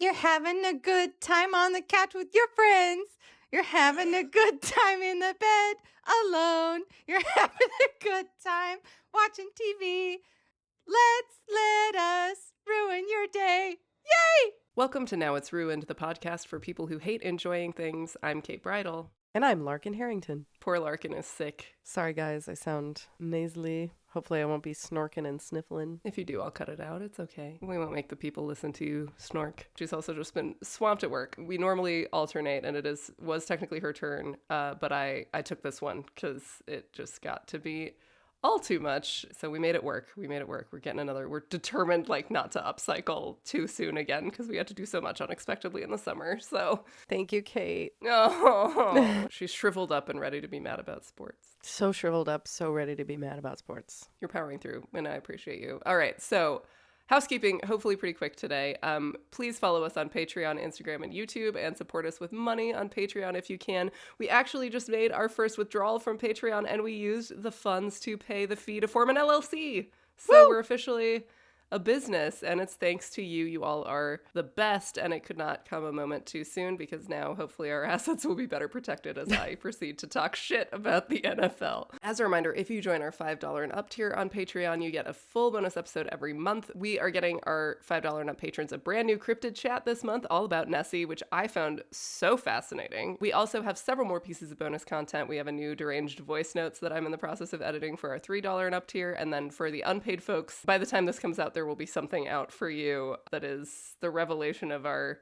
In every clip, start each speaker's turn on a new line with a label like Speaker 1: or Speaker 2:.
Speaker 1: You're having a good time on the couch with your friends. You're having a good time in the bed alone. You're having a good time watching TV. Let us ruin your day. Yay!
Speaker 2: Welcome to Now It's Ruined, the podcast for people who hate enjoying things. I'm Kate Bridle.
Speaker 3: And I'm Larkin Harrington.
Speaker 2: Poor Larkin is sick.
Speaker 3: Sorry, guys, I sound nasally. Hopefully I won't be snorking and sniffling.
Speaker 2: If you do, I'll cut it out. It's okay. We won't make the people listen to you snork. She's also just been swamped at work. We normally alternate, and was technically her turn, but I took this one because it just got to be all too much. So we made it work. We're getting another. We're determined not to upcycle too soon again because we had to do so much unexpectedly in the summer. So
Speaker 3: thank you, Kate.
Speaker 2: Oh, she's shriveled up and ready to be mad about sports.
Speaker 3: So shriveled up, so ready to be mad about sports.
Speaker 2: You're powering through, and I appreciate you. All right, so housekeeping, hopefully pretty quick today. Please follow us on Patreon, Instagram, and YouTube, and support us with money on Patreon if you can. We actually just made our first withdrawal from Patreon, and we used the funds to pay the fee to form an LLC. So We're officially a business, and it's thanks to you. You all are the best, and it could not come a moment too soon because now hopefully our assets will be better protected as I proceed to talk shit about the NFL. As a reminder, if you join our $5 and up tier on Patreon, you get a full bonus episode every month. We are getting our $5 and up patrons a brand new cryptid chat this month all about Nessie, which I found so fascinating. We also have several more pieces of bonus content. We have a new deranged voice notes that I'm in the process of editing for our $3 and up tier, and then for the unpaid folks, by the time this comes out, there will be something out for you that is the revelation of our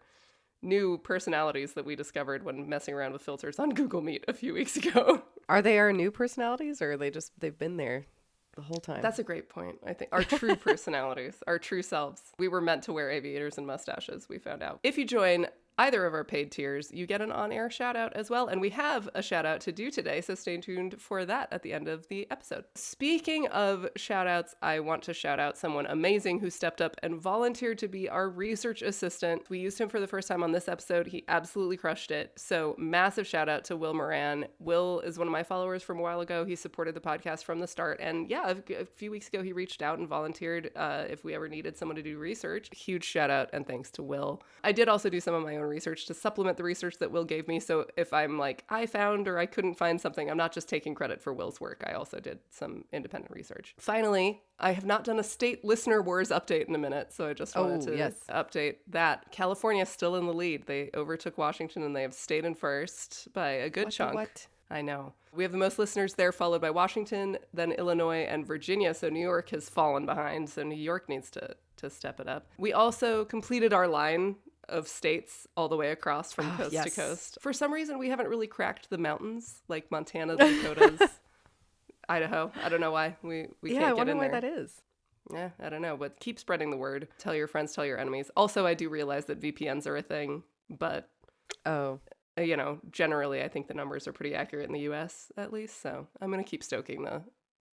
Speaker 2: new personalities that we discovered when messing around with filters on Google Meet a few weeks ago.
Speaker 3: Are they our new personalities, or are they've been there the whole time?
Speaker 2: That's a great point. I think our true personalities, our true selves. We were meant to wear aviators and mustaches, we found out. If you join either of our paid tiers, you get an on-air shout out as well. And we have a shout out to do today, so stay tuned for that at the end of the episode. Speaking of shout outs, I want to shout out someone amazing who stepped up and volunteered to be our research assistant. We used him for the first time on this episode. He absolutely crushed it. So massive shout out to Will Moran. Will is one of my followers from a while ago. He supported the podcast from the start. And yeah, a few weeks ago, he reached out and volunteered if we ever needed someone to do research. Huge shout out and thanks to Will. I did also do some of my own research to supplement the research that Will gave me. So if I'm like, I found or I couldn't find something, I'm not just taking credit for Will's work. I also did some independent research. Finally, I have not done a state listener wars update in a minute. So I just wanted to update that. California is still in the lead. They overtook Washington and they have stayed in first by a good chunk.
Speaker 3: What?
Speaker 2: I know. We have the most listeners there, followed by Washington, then Illinois and Virginia. So New York has fallen behind. So New York needs to step it up. We also completed our line of states all the way across from coast to coast. For some reason, we haven't really cracked the mountains, like Montana, the Dakotas, Idaho. I don't know why. We can't get in there.
Speaker 3: I wonder why that is.
Speaker 2: Yeah, I don't know, but keep spreading the word. Tell your friends, tell your enemies. Also, I do realize that VPNs are a thing, but generally, I think the numbers are pretty accurate in the U.S. at least. So I'm going to keep stoking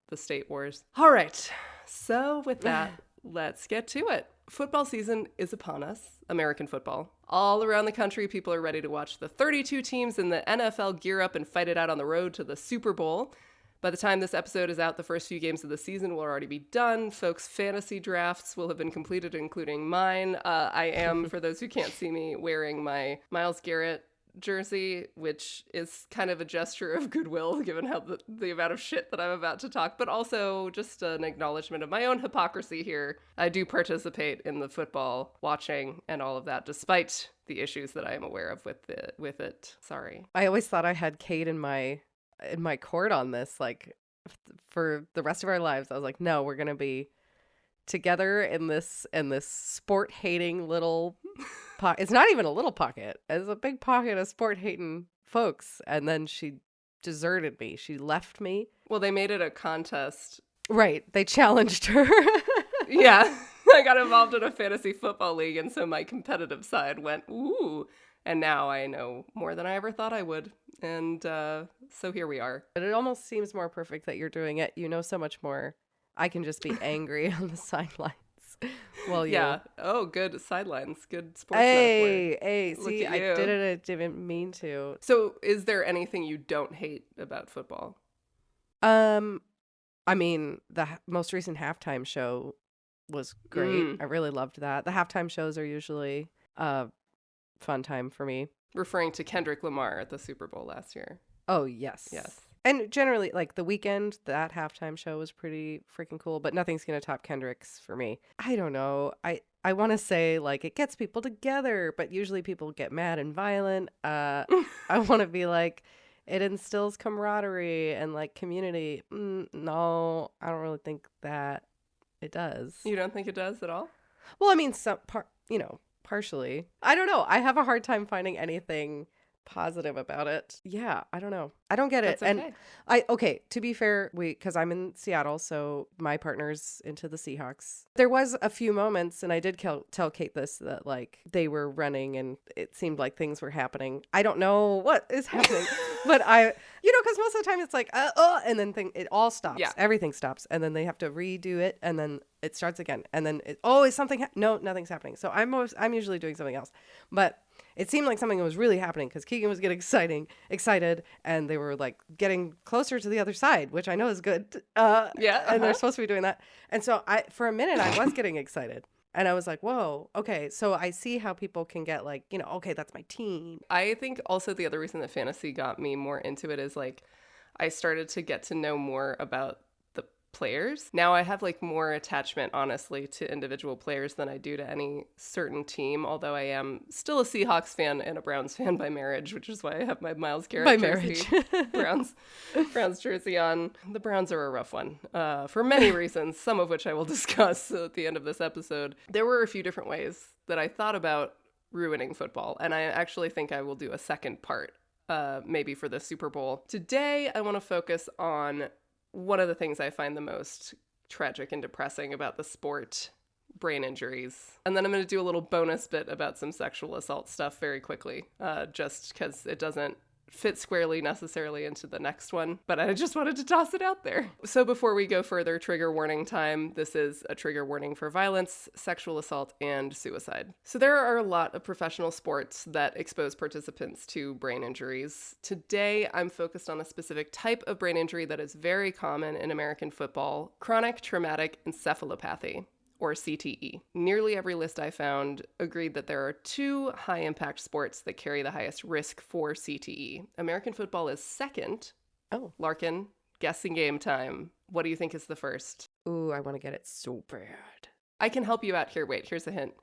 Speaker 2: the state wars. All right. So with that, let's get to it. Football season is upon us, American football. All around the country, people are ready to watch the 32 teams in the NFL gear up and fight it out on the road to the Super Bowl. By the time this episode is out, the first few games of the season will already be done. Folks' fantasy drafts will have been completed, including mine. I am, for those who can't see me, wearing my Myles Garrett jersey, which is kind of a gesture of goodwill given how the amount of shit that I'm about to talk, but also just an acknowledgement of my own hypocrisy here. I do participate in the football watching and all of that, despite the issues that I am aware of with it. Sorry.
Speaker 3: I always thought I had Kate in my court on this, like, for the rest of our lives. I was like, no, we're gonna be together in this sport hating little pocket. It's not even a little pocket. It's a big pocket of sport hating folks. And then she deserted me. She left me.
Speaker 2: Well, they made it a contest.
Speaker 3: Right. They challenged her.
Speaker 2: Yeah. I got involved in a fantasy football league, and so my competitive side went, ooh. And now I know more than I ever thought I would. And so here we are.
Speaker 3: But it almost seems more perfect that you're doing it. You know so much more. I can just be angry on the sidelines. Well,
Speaker 2: yeah. Oh, good sidelines. Good sports
Speaker 3: metaphor.
Speaker 2: Hey,
Speaker 3: see, I did it. I didn't mean to.
Speaker 2: So is there anything you don't hate about football?
Speaker 3: I mean, the most recent halftime show was great. I really loved that. The halftime shows are usually fun time for me.
Speaker 2: Referring to Kendrick Lamar at the Super Bowl last year.
Speaker 3: Oh, yes.
Speaker 2: Yes.
Speaker 3: And generally, like, The Weeknd, that halftime show was pretty freaking cool, but nothing's going to top Kendrick's for me. I don't know. I want to say, like, it gets people together, but usually people get mad and violent. I want to be like, it instills camaraderie and, like, community. No, I don't really think that it does.
Speaker 2: You don't think it does at all?
Speaker 3: Well, I mean, partially. I don't know. I have a hard time finding anything positive about it. Yeah, I don't know. I don't get it.
Speaker 2: That's okay.
Speaker 3: And okay, to be fair, because I'm in Seattle, so my partner's into the Seahawks. There was a few moments, and I did tell Kate this, that like they were running and it seemed like things were happening. I don't know what is happening, but because most of the time it's like, and then it all stops.
Speaker 2: Yeah.
Speaker 3: Everything stops, and then they have to redo it, and then it starts again, and then is something? No, nothing's happening. So I'm usually doing something else, but it seemed like something was really happening because Keegan was getting excited, and they were like getting closer to the other side, which I know is good.
Speaker 2: Yeah.
Speaker 3: And they're supposed to be doing that. And so for a minute, I was getting excited. And I was like, whoa, okay. So I see how people can get like, okay, that's my team.
Speaker 2: I think also the other reason that fantasy got me more into it is like I started to get to know more about the players. Now I have like more attachment, honestly, to individual players than I do to any certain team, although I am still a Seahawks fan and a Browns fan by marriage, which is why I have my Myles Garrett jersey. Browns jersey on. The Browns are a rough one for many reasons, some of which I will discuss at the end of this episode. There were a few different ways that I thought about ruining football, and I actually think I will do a second part, maybe for the Super Bowl. Today, I want to focus on one of the things I find the most tragic and depressing about the sport, brain injuries. And then I'm going to do a little bonus bit about some sexual assault stuff very quickly, just because it doesn't fit squarely necessarily into the next one, but I just wanted to toss it out there. So before we go further, trigger warning time. This is a trigger warning for violence, sexual assault, and suicide. So there are a lot of professional sports that expose participants to brain injuries. Today, I'm focused on a specific type of brain injury that is very common in American football, chronic traumatic encephalopathy, or CTE. Nearly every list I found agreed that there are two high-impact sports that carry the highest risk for CTE. American football is second.
Speaker 3: Oh.
Speaker 2: Larkin, guessing game time. What do you think is the first?
Speaker 3: Ooh, I want to get it so bad.
Speaker 2: I can help you out here. Wait, here's a hint.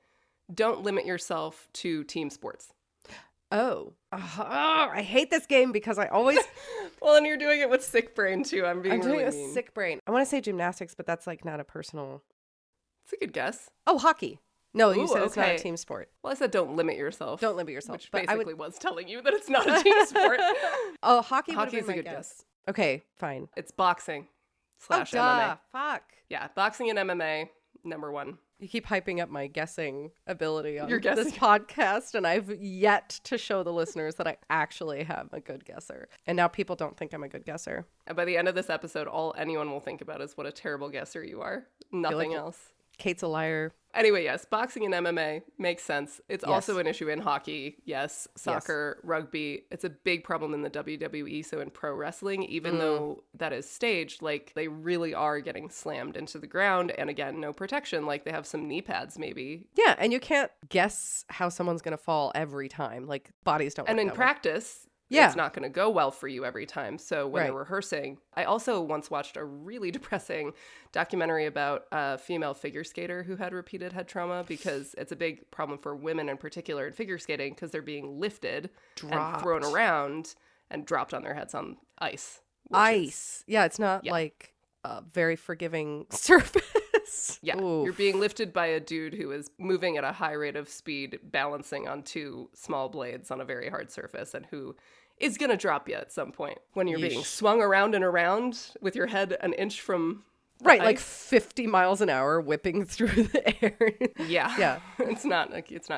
Speaker 2: Don't limit yourself to team sports.
Speaker 3: Oh, I hate this game because I always...
Speaker 2: Well, and you're doing it with sick brain, too. I'm doing
Speaker 3: it
Speaker 2: mean.
Speaker 3: with sick brain. I want to say gymnastics, but that's like not a personal...
Speaker 2: It's a good guess.
Speaker 3: Oh, hockey. No, you
Speaker 2: Ooh,
Speaker 3: said it's not a
Speaker 2: okay.
Speaker 3: team sport.
Speaker 2: Well, I said don't limit yourself.
Speaker 3: Don't limit yourself.
Speaker 2: Which
Speaker 3: but
Speaker 2: basically was telling you that it's not a team sport.
Speaker 3: Oh, hockey would have
Speaker 2: Hockey's
Speaker 3: been
Speaker 2: a
Speaker 3: my
Speaker 2: good
Speaker 3: guess. Okay, fine.
Speaker 2: It's boxing /
Speaker 3: Oh,
Speaker 2: MMA.
Speaker 3: fuck.
Speaker 2: Yeah, boxing and MMA, number one.
Speaker 3: You keep hyping up my guessing ability on
Speaker 2: You're guessing.
Speaker 3: this podcast, and I've yet to show the listeners that I actually have a good guesser. And now people don't think I'm a good guesser.
Speaker 2: And by the end of this episode, all anyone will think about is what a terrible guesser you are. Nothing else.
Speaker 3: Kate's a liar.
Speaker 2: Anyway, yes, boxing and MMA makes sense. It's
Speaker 3: Yes.
Speaker 2: also an issue in hockey, yes, soccer, rugby. It's a big problem in the WWE, so in pro wrestling, even though that is staged, like they really are getting slammed into the ground, and again, no protection, like they have some knee pads maybe.
Speaker 3: Yeah, and you can't guess how someone's going to fall every time. Like, bodies don't
Speaker 2: And
Speaker 3: work
Speaker 2: in
Speaker 3: that way.
Speaker 2: practice,
Speaker 3: Yeah.
Speaker 2: it's not going to go well for you every time. So when they're
Speaker 3: Right.
Speaker 2: rehearsing, I also once watched a really depressing documentary about a female figure skater who had repeated head trauma, because it's a big problem for women in particular in figure skating because they're being lifted and thrown around and dropped on their heads on ice.
Speaker 3: Yeah, it's not
Speaker 2: Yeah.
Speaker 3: like a very forgiving surface.
Speaker 2: Yeah,
Speaker 3: Oof.
Speaker 2: you're being lifted by a dude who is moving at a high rate of speed, balancing on two small blades on a very hard surface, and who is going to drop you at some point when you're being
Speaker 3: Yeesh.
Speaker 2: swung around and around with your head an inch from the
Speaker 3: Right, like
Speaker 2: ice.
Speaker 3: 50 miles an hour whipping through the air.
Speaker 2: Yeah.
Speaker 3: Yeah.
Speaker 2: It's not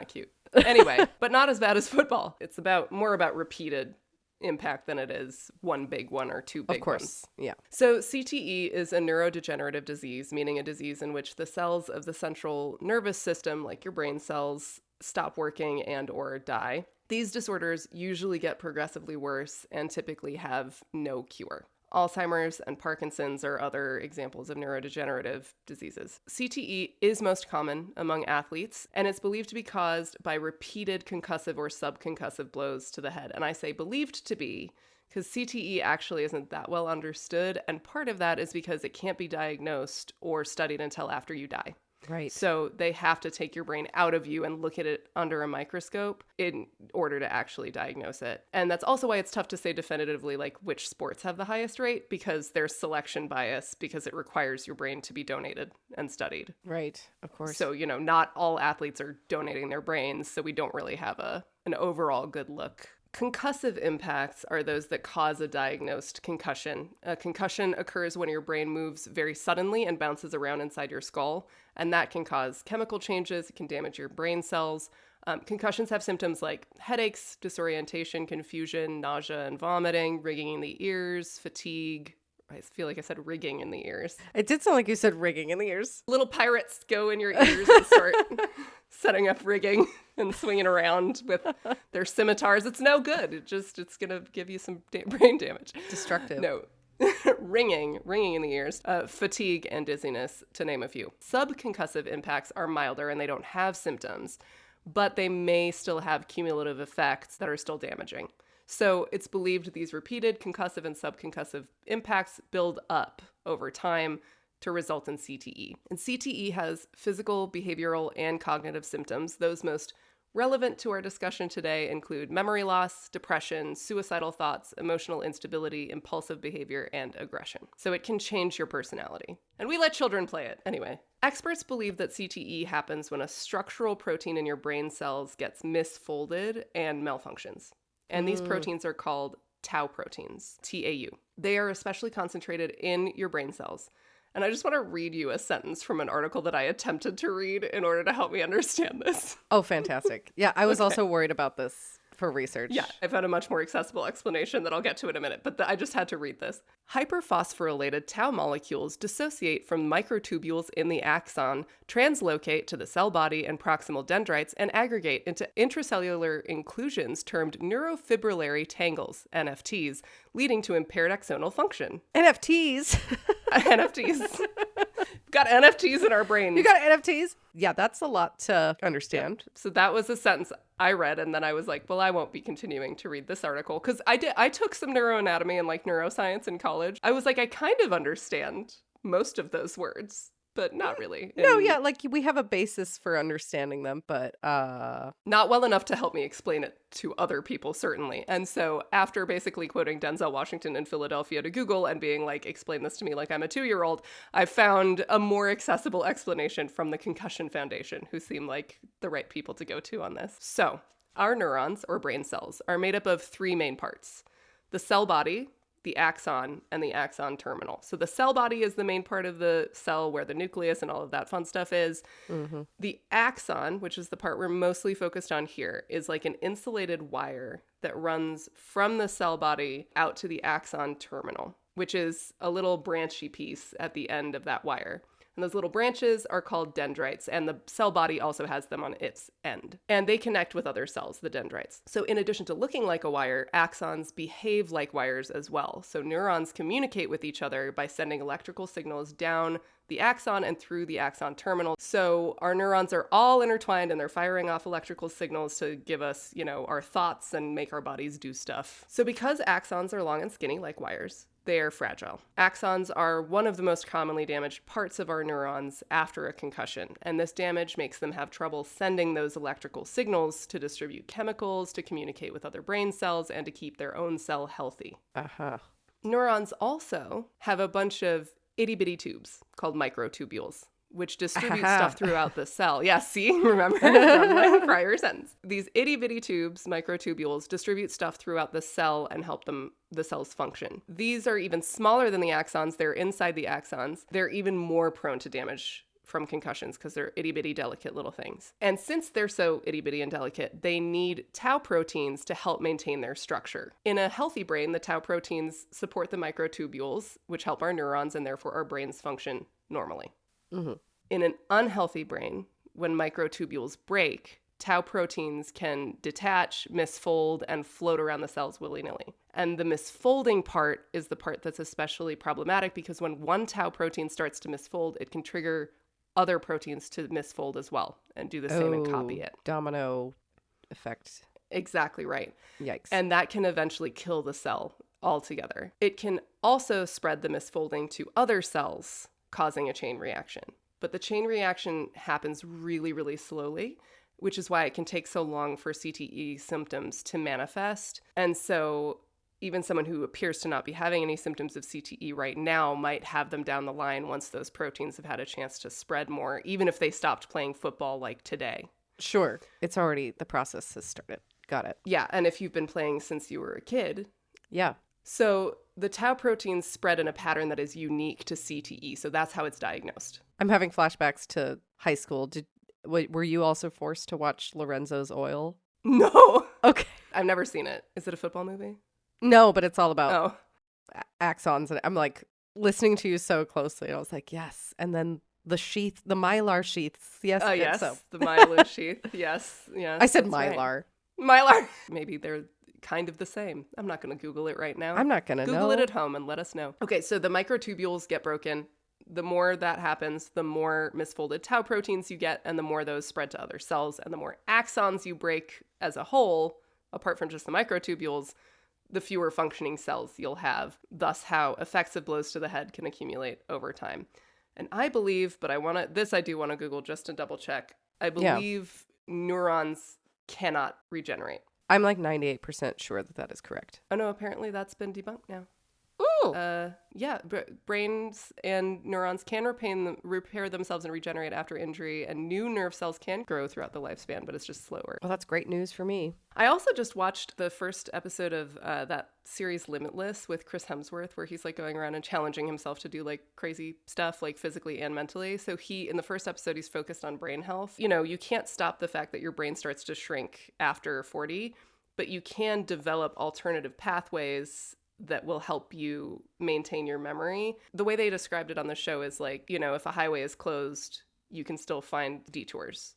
Speaker 2: cute. Anyway, but not as bad as football. It's more about repeated impact than it is one big one or two big
Speaker 3: Of course.
Speaker 2: ones.
Speaker 3: Yeah.
Speaker 2: So CTE is a neurodegenerative disease, meaning a disease in which the cells of the central nervous system, like your brain cells, stop working and or die. These disorders usually get progressively worse and typically have no cure. Alzheimer's and Parkinson's are other examples of neurodegenerative diseases. CTE is most common among athletes, and it's believed to be caused by repeated concussive or subconcussive blows to the head. And I say believed to be because CTE actually isn't that well understood, and part of that is because it can't be diagnosed or studied until after you die.
Speaker 3: Right.
Speaker 2: So they have to take your brain out of you and look at it under a microscope in order to actually diagnose it. And that's also why it's tough to say definitively like which sports have the highest rate, because there's selection bias because it requires your brain to be donated and studied.
Speaker 3: Right. Of course.
Speaker 2: So, not all athletes are donating their brains, so we don't really have an overall good look. Concussive impacts are those that cause a diagnosed concussion. A concussion occurs when your brain moves very suddenly and bounces around inside your skull, and that can cause chemical changes. It can damage your brain cells. Concussions have symptoms like headaches, disorientation, confusion, nausea and vomiting, ringing in the ears, fatigue. I feel like I said rigging in the ears.
Speaker 3: It did sound like you said rigging in the ears.
Speaker 2: Little pirates go in your ears and start setting up rigging and swinging around with their scimitars. It's no good. It's going to give you some brain damage.
Speaker 3: Destructive.
Speaker 2: No. ringing in the ears, fatigue and dizziness, to name a few. Subconcussive impacts are milder and they don't have symptoms, but they may still have cumulative effects that are still damaging. So it's believed these repeated concussive and subconcussive impacts build up over time to result in CTE. And CTE has physical, behavioral, and cognitive symptoms. Those most relevant to our discussion today include memory loss, depression, suicidal thoughts, emotional instability, impulsive behavior, and aggression. So it can change your personality. And we let children play it anyway. Experts believe that CTE happens when a structural protein in your brain cells gets misfolded and malfunctions. And these proteins are called tau proteins, TAU. They are especially concentrated in your brain cells. And I just want to read you a sentence from an article that I attempted to read in order to help me understand this.
Speaker 3: Oh, fantastic. Yeah, I was also worried about this for research.
Speaker 2: Yeah, I found a much more accessible explanation that I'll get to in a minute, but I just had to read this. Hyperphosphorylated tau molecules dissociate from microtubules in the axon, translocate to the cell body and proximal dendrites, and aggregate into intracellular inclusions termed neurofibrillary tangles, NFTs, leading to impaired axonal function.
Speaker 3: NFTs.
Speaker 2: NFTs. Got NFTs in our brains.
Speaker 3: You got NFTs? Yeah, that's a lot to understand.
Speaker 2: Yeah. So that was a sentence I read, and then I was like, well, I won't be continuing to read this article because I took some neuroanatomy and like neuroscience in college. I was like, I kind of understand most of those words, but not really.
Speaker 3: No, yeah, like we have a basis for understanding them, but
Speaker 2: not well enough to help me explain it to other people, certainly. And so after basically quoting Denzel Washington in Philadelphia to Google and being like, explain this to me like I'm a 2-year-old, I found a more accessible explanation from the Concussion Foundation, who seem like the right people to go to on this. So our neurons, or brain cells, are made up of 3 main parts: the cell body, the axon, and the axon terminal. So the cell body is the main part of the cell where the nucleus and all of that fun stuff is. Mm-hmm. The axon, which is the part we're mostly focused on here, is like an insulated wire that runs from the cell body out to the axon terminal, which is a little branchy piece at the end of that wire. And those little branches are called dendrites, and the cell body also has them on its end. And they connect with other cells, the dendrites. So in addition to looking like a wire, axons behave like wires as well. So neurons communicate with each other by sending electrical signals down the axon and through the axon terminal. So our neurons are all intertwined and they're firing off electrical signals to give us, our thoughts and make our bodies do stuff. So because axons are long and skinny like wires, they are fragile. Axons are one of the most commonly damaged parts of our neurons after a concussion, and this damage makes them have trouble sending those electrical signals to distribute chemicals, to communicate with other brain cells, and to keep their own cell healthy.
Speaker 3: Uh-huh.
Speaker 2: Neurons also have a bunch of itty-bitty tubes called microtubules, which distribute stuff throughout the cell. Yeah, see? Remember from my prior sentence. These itty-bitty tubes, microtubules, distribute stuff throughout the cell and help the cells function. These are even smaller than the axons. They're inside the axons. They're even more prone to damage from concussions because they're itty-bitty, delicate little things. And since they're so itty-bitty and delicate, they need tau proteins to help maintain their structure. In a healthy brain, the tau proteins support the microtubules, which help our neurons and therefore our brains function normally. Mm-hmm. In an unhealthy brain, when microtubules break, tau proteins can detach, misfold, and float around the cells willy-nilly. And the misfolding part is the part that's especially problematic because when one tau protein starts to misfold, it can trigger other proteins to misfold as well and do the same and copy it.
Speaker 3: Domino effect.
Speaker 2: Exactly right.
Speaker 3: Yikes.
Speaker 2: And that can eventually kill the cell altogether. It can also spread the misfolding to other cells, causing a chain reaction. But the chain reaction happens really, really slowly, which is why it can take so long for CTE symptoms to manifest. And so even someone who appears to not be having any symptoms of CTE right now might have them down the line once those proteins have had a chance to spread more, even if they stopped playing football like today.
Speaker 3: Sure. It's already, the process has started. Got it.
Speaker 2: Yeah, and if you've been playing since you were a kid.
Speaker 3: Yeah.
Speaker 2: So the tau proteins spread in a pattern that is unique to CTE. So that's how it's diagnosed.
Speaker 3: I'm having flashbacks to high school. Were you also forced to watch Lorenzo's Oil?
Speaker 2: No.
Speaker 3: Okay.
Speaker 2: I've never seen it. Is it a football movie?
Speaker 3: No, but it's all about
Speaker 2: Oh.
Speaker 3: axons. And I'm like listening to you so closely. And I was like, yes. And then the sheath, the mylar sheaths. Yes.
Speaker 2: Oh,
Speaker 3: and
Speaker 2: yes.
Speaker 3: so-
Speaker 2: The myelin sheath. Yes. Yes.
Speaker 3: I said
Speaker 2: that's right.
Speaker 3: mylar.
Speaker 2: Mylar. Maybe they're kind of the same. I'm not going to Google it right now.
Speaker 3: I'm not going to know.
Speaker 2: Google it at home and let us know. Okay, so the microtubules get broken. The more that happens, the more misfolded tau proteins you get, and the more those spread to other cells, and the more axons you break as a whole, apart from just the microtubules, the fewer functioning cells you'll have, thus how effects of blows to the head can accumulate over time. And I believe, but I do want to Google just to double check, I believe neurons cannot regenerate.
Speaker 3: I'm like 98% sure that is correct.
Speaker 2: Oh no, apparently that's been debunked now.
Speaker 3: Ooh.
Speaker 2: Yeah, brains and neurons can repair themselves and regenerate after injury, and new nerve cells can grow throughout the lifespan, but it's just slower.
Speaker 3: Well, that's great news for me.
Speaker 2: I also just watched the first episode of that series Limitless with Chris Hemsworth, where he's like going around and challenging himself to do like crazy stuff, like physically and mentally. So in the first episode, he's focused on brain health. You know, you can't stop the fact that your brain starts to shrink after 40, but you can develop alternative pathways that will help you maintain your memory. The way they described it on the show is like, you know, if a highway is closed, you can still find detours.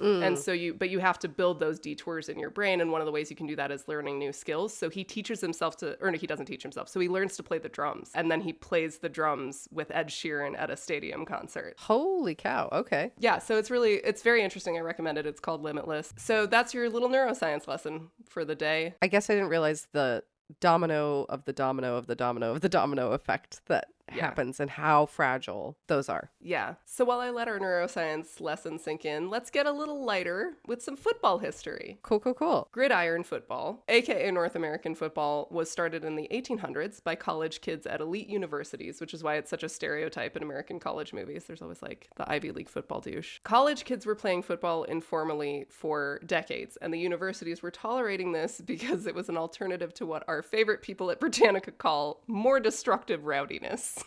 Speaker 2: And so you have to build those detours in your brain. And one of the ways you can do that is learning new skills. So he teaches himself he doesn't teach himself. So he learns to play the drums, and then he plays the drums with Ed Sheeran at a stadium concert.
Speaker 3: Holy cow. Okay.
Speaker 2: Yeah. So it's very interesting. I recommend it. It's called Limitless. So that's your little neuroscience lesson for the day.
Speaker 3: I guess I didn't realize the domino of the domino of the domino of the domino effect that happens and how fragile those are.
Speaker 2: Yeah. So while I let our neuroscience lesson sink in, let's get a little lighter with some football history.
Speaker 3: Cool.
Speaker 2: Gridiron football, aka North American football, was started in the 1800s by college kids at elite universities, which is why it's such a stereotype in American college movies. There's always like the Ivy League football douche. College kids were playing football informally for decades, and the universities were tolerating this because it was an alternative to what our favorite people at Britannica call more destructive rowdiness.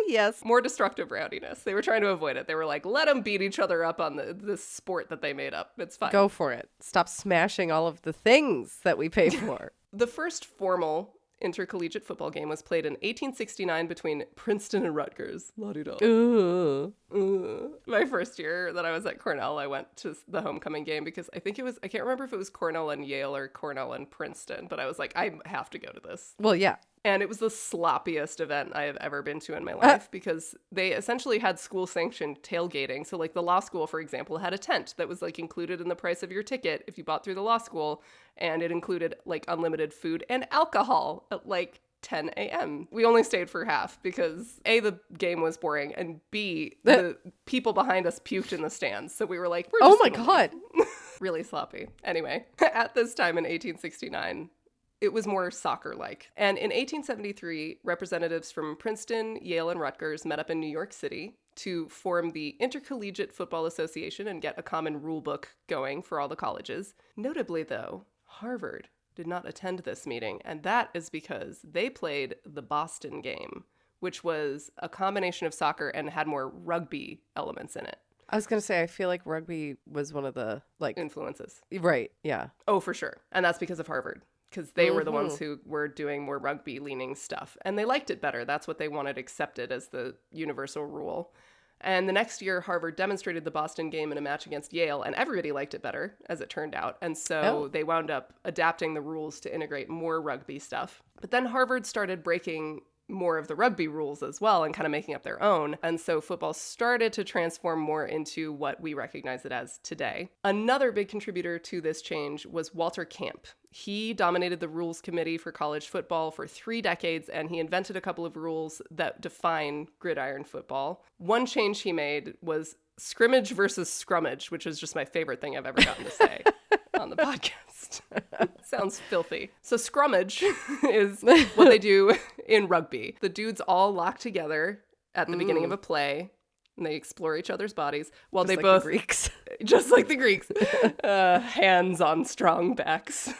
Speaker 3: Yes.
Speaker 2: More destructive rowdiness. They were trying to avoid it. They were like, let them beat each other up on this sport that they made up. It's fine.
Speaker 3: Go for it. Stop smashing all of the things that we pay for.
Speaker 2: The first formal intercollegiate football game was played in 1869 between Princeton and Rutgers. La-di-da. My first year that I was at Cornell, I went to the homecoming game because I can't remember if it was Cornell and Yale or Cornell and Princeton, but I was like, I have to go to this.
Speaker 3: Well, yeah.
Speaker 2: And it was the sloppiest event I have ever been to in my life because they essentially had school-sanctioned tailgating. So like the law school, for example, had a tent that was like included in the price of your ticket if you bought through the law school. And it included like unlimited food and alcohol at like 10 a.m. We only stayed for half because A, the game was boring, and B, the people behind us puked in the stands. So we were like,
Speaker 3: oh my God.
Speaker 2: Really sloppy. Anyway, at this time in 1869, it was more soccer-like. And in 1873, representatives from Princeton, Yale, and Rutgers met up in New York City to form the Intercollegiate Football Association and get a common rule book going for all the colleges. Notably, though, Harvard did not attend this meeting, and that is because they played the Boston game, which was a combination of soccer and had more rugby elements in it.
Speaker 3: I was going to say, I feel like rugby was one of the like
Speaker 2: influences.
Speaker 3: Right. Yeah.
Speaker 2: Oh, for sure. And that's because of Harvard. Because they were the ones who were doing more rugby-leaning stuff. And they liked it better. That's what they wanted accepted as the universal rule. And the next year, Harvard demonstrated the Boston game in a match against Yale, and everybody liked it better, as it turned out. And so they wound up adapting the rules to integrate more rugby stuff. But then Harvard started breaking more of the rugby rules as well and kind of making up their own. And so football started to transform more into what we recognize it as today. Another big contributor to this change was Walter Camp. He dominated the rules committee for college football for 3 decades, and he invented a couple of rules that define gridiron football. One change he made was scrimmage versus scrummage, which is just my favorite thing I've ever gotten to say on the podcast. Sounds filthy. So scrummage is what they do in rugby. The dudes all lock together at the beginning of a play, and they explore each other's bodies while
Speaker 3: Just
Speaker 2: they
Speaker 3: like
Speaker 2: both
Speaker 3: the Greeks.
Speaker 2: just like the Greeks, hands on strong backs.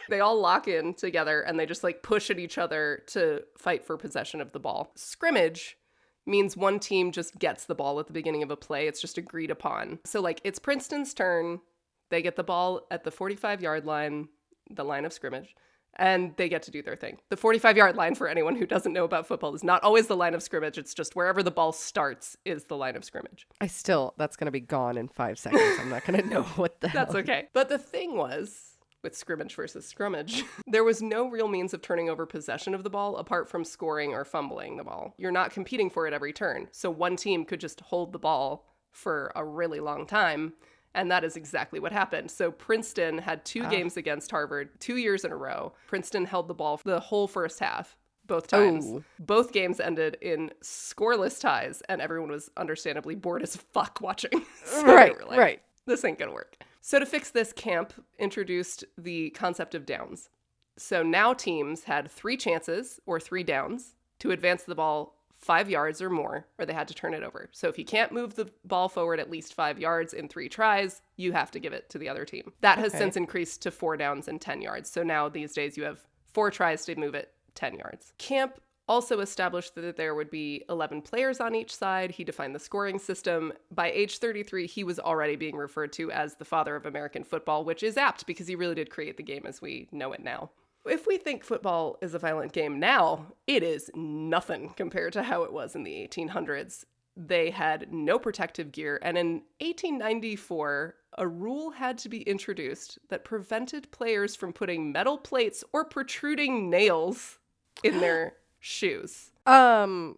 Speaker 2: They all lock in together and they just like push at each other to fight for possession of the ball. Scrimmage means one team just gets the ball at the beginning of a play. It's just agreed upon. So like it's Princeton's turn. They get the ball at the 45-yard line, the line of scrimmage, and they get to do their thing. The 45-yard line, for anyone who doesn't know about football, is not always the line of scrimmage. It's just wherever the ball starts is the line of scrimmage.
Speaker 3: That's going to be gone in 5 seconds. I'm not going to know what the hell.
Speaker 2: That's okay. But the thing was, with scrimmage versus scrummage, there was no real means of turning over possession of the ball apart from scoring or fumbling the ball. You're not competing for it every turn. So one team could just hold the ball for a really long time. And that is exactly what happened. So Princeton had 2 games against Harvard 2 years in a row. Princeton held the ball for the whole first half, both times.
Speaker 3: Oh.
Speaker 2: Both games ended in scoreless ties, and everyone was understandably bored as fuck watching. So they were like,
Speaker 3: right.
Speaker 2: This ain't gonna work. So to fix this, Camp introduced the concept of downs. So now teams had 3 chances, or 3 downs, to advance the ball 5 yards or more, or they had to turn it over. So if you can't move the ball forward at least 5 yards in 3 tries, you have to give it to the other team. That has since increased to 4 downs and 10 yards. So now these days you have 4 tries to move it 10 yards. Camp also established that there would be 11 players on each side. He defined the scoring system. By age 33, he was already being referred to as the father of American football, which is apt because he really did create the game as we know it now. If we think football is a violent game now, it is nothing compared to how it was in the 1800s. They had no protective gear, and in 1894, a rule had to be introduced that prevented players from putting metal plates or protruding nails in their shoes.
Speaker 3: Yikes.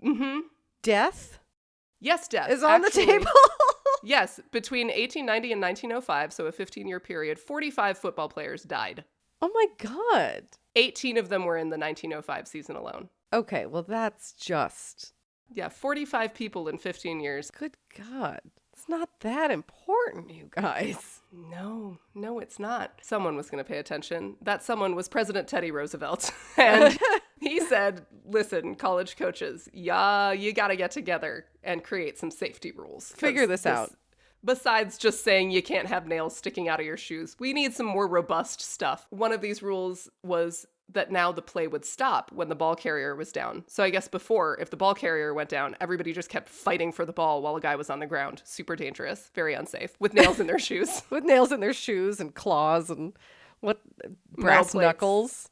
Speaker 2: Mm-hmm.
Speaker 3: Death
Speaker 2: Yes, death
Speaker 3: is on
Speaker 2: actually,
Speaker 3: the table.
Speaker 2: Yes, between 1890 and 1905, so a 15-year period, 45 football players died.
Speaker 3: Oh my God.
Speaker 2: 18 of them were in the 1905 season alone.
Speaker 3: Okay, well that's just...
Speaker 2: Yeah, 45 people in 15 years.
Speaker 3: Good God. It's not that important, you guys.
Speaker 2: No, it's not. Someone was going to pay attention. That someone was President Teddy Roosevelt. And he said, listen, college coaches, you got to get together and create some safety rules.
Speaker 3: Figure this out.
Speaker 2: Besides just saying you can't have nails sticking out of your shoes, we need some more robust stuff. One of these rules was that now the play would stop when the ball carrier was down. So I guess before, if the ball carrier went down, everybody just kept fighting for the ball while a guy was on the ground. Super dangerous, very unsafe, with nails in their shoes.
Speaker 3: With nails in their shoes and claws and brass knuckles.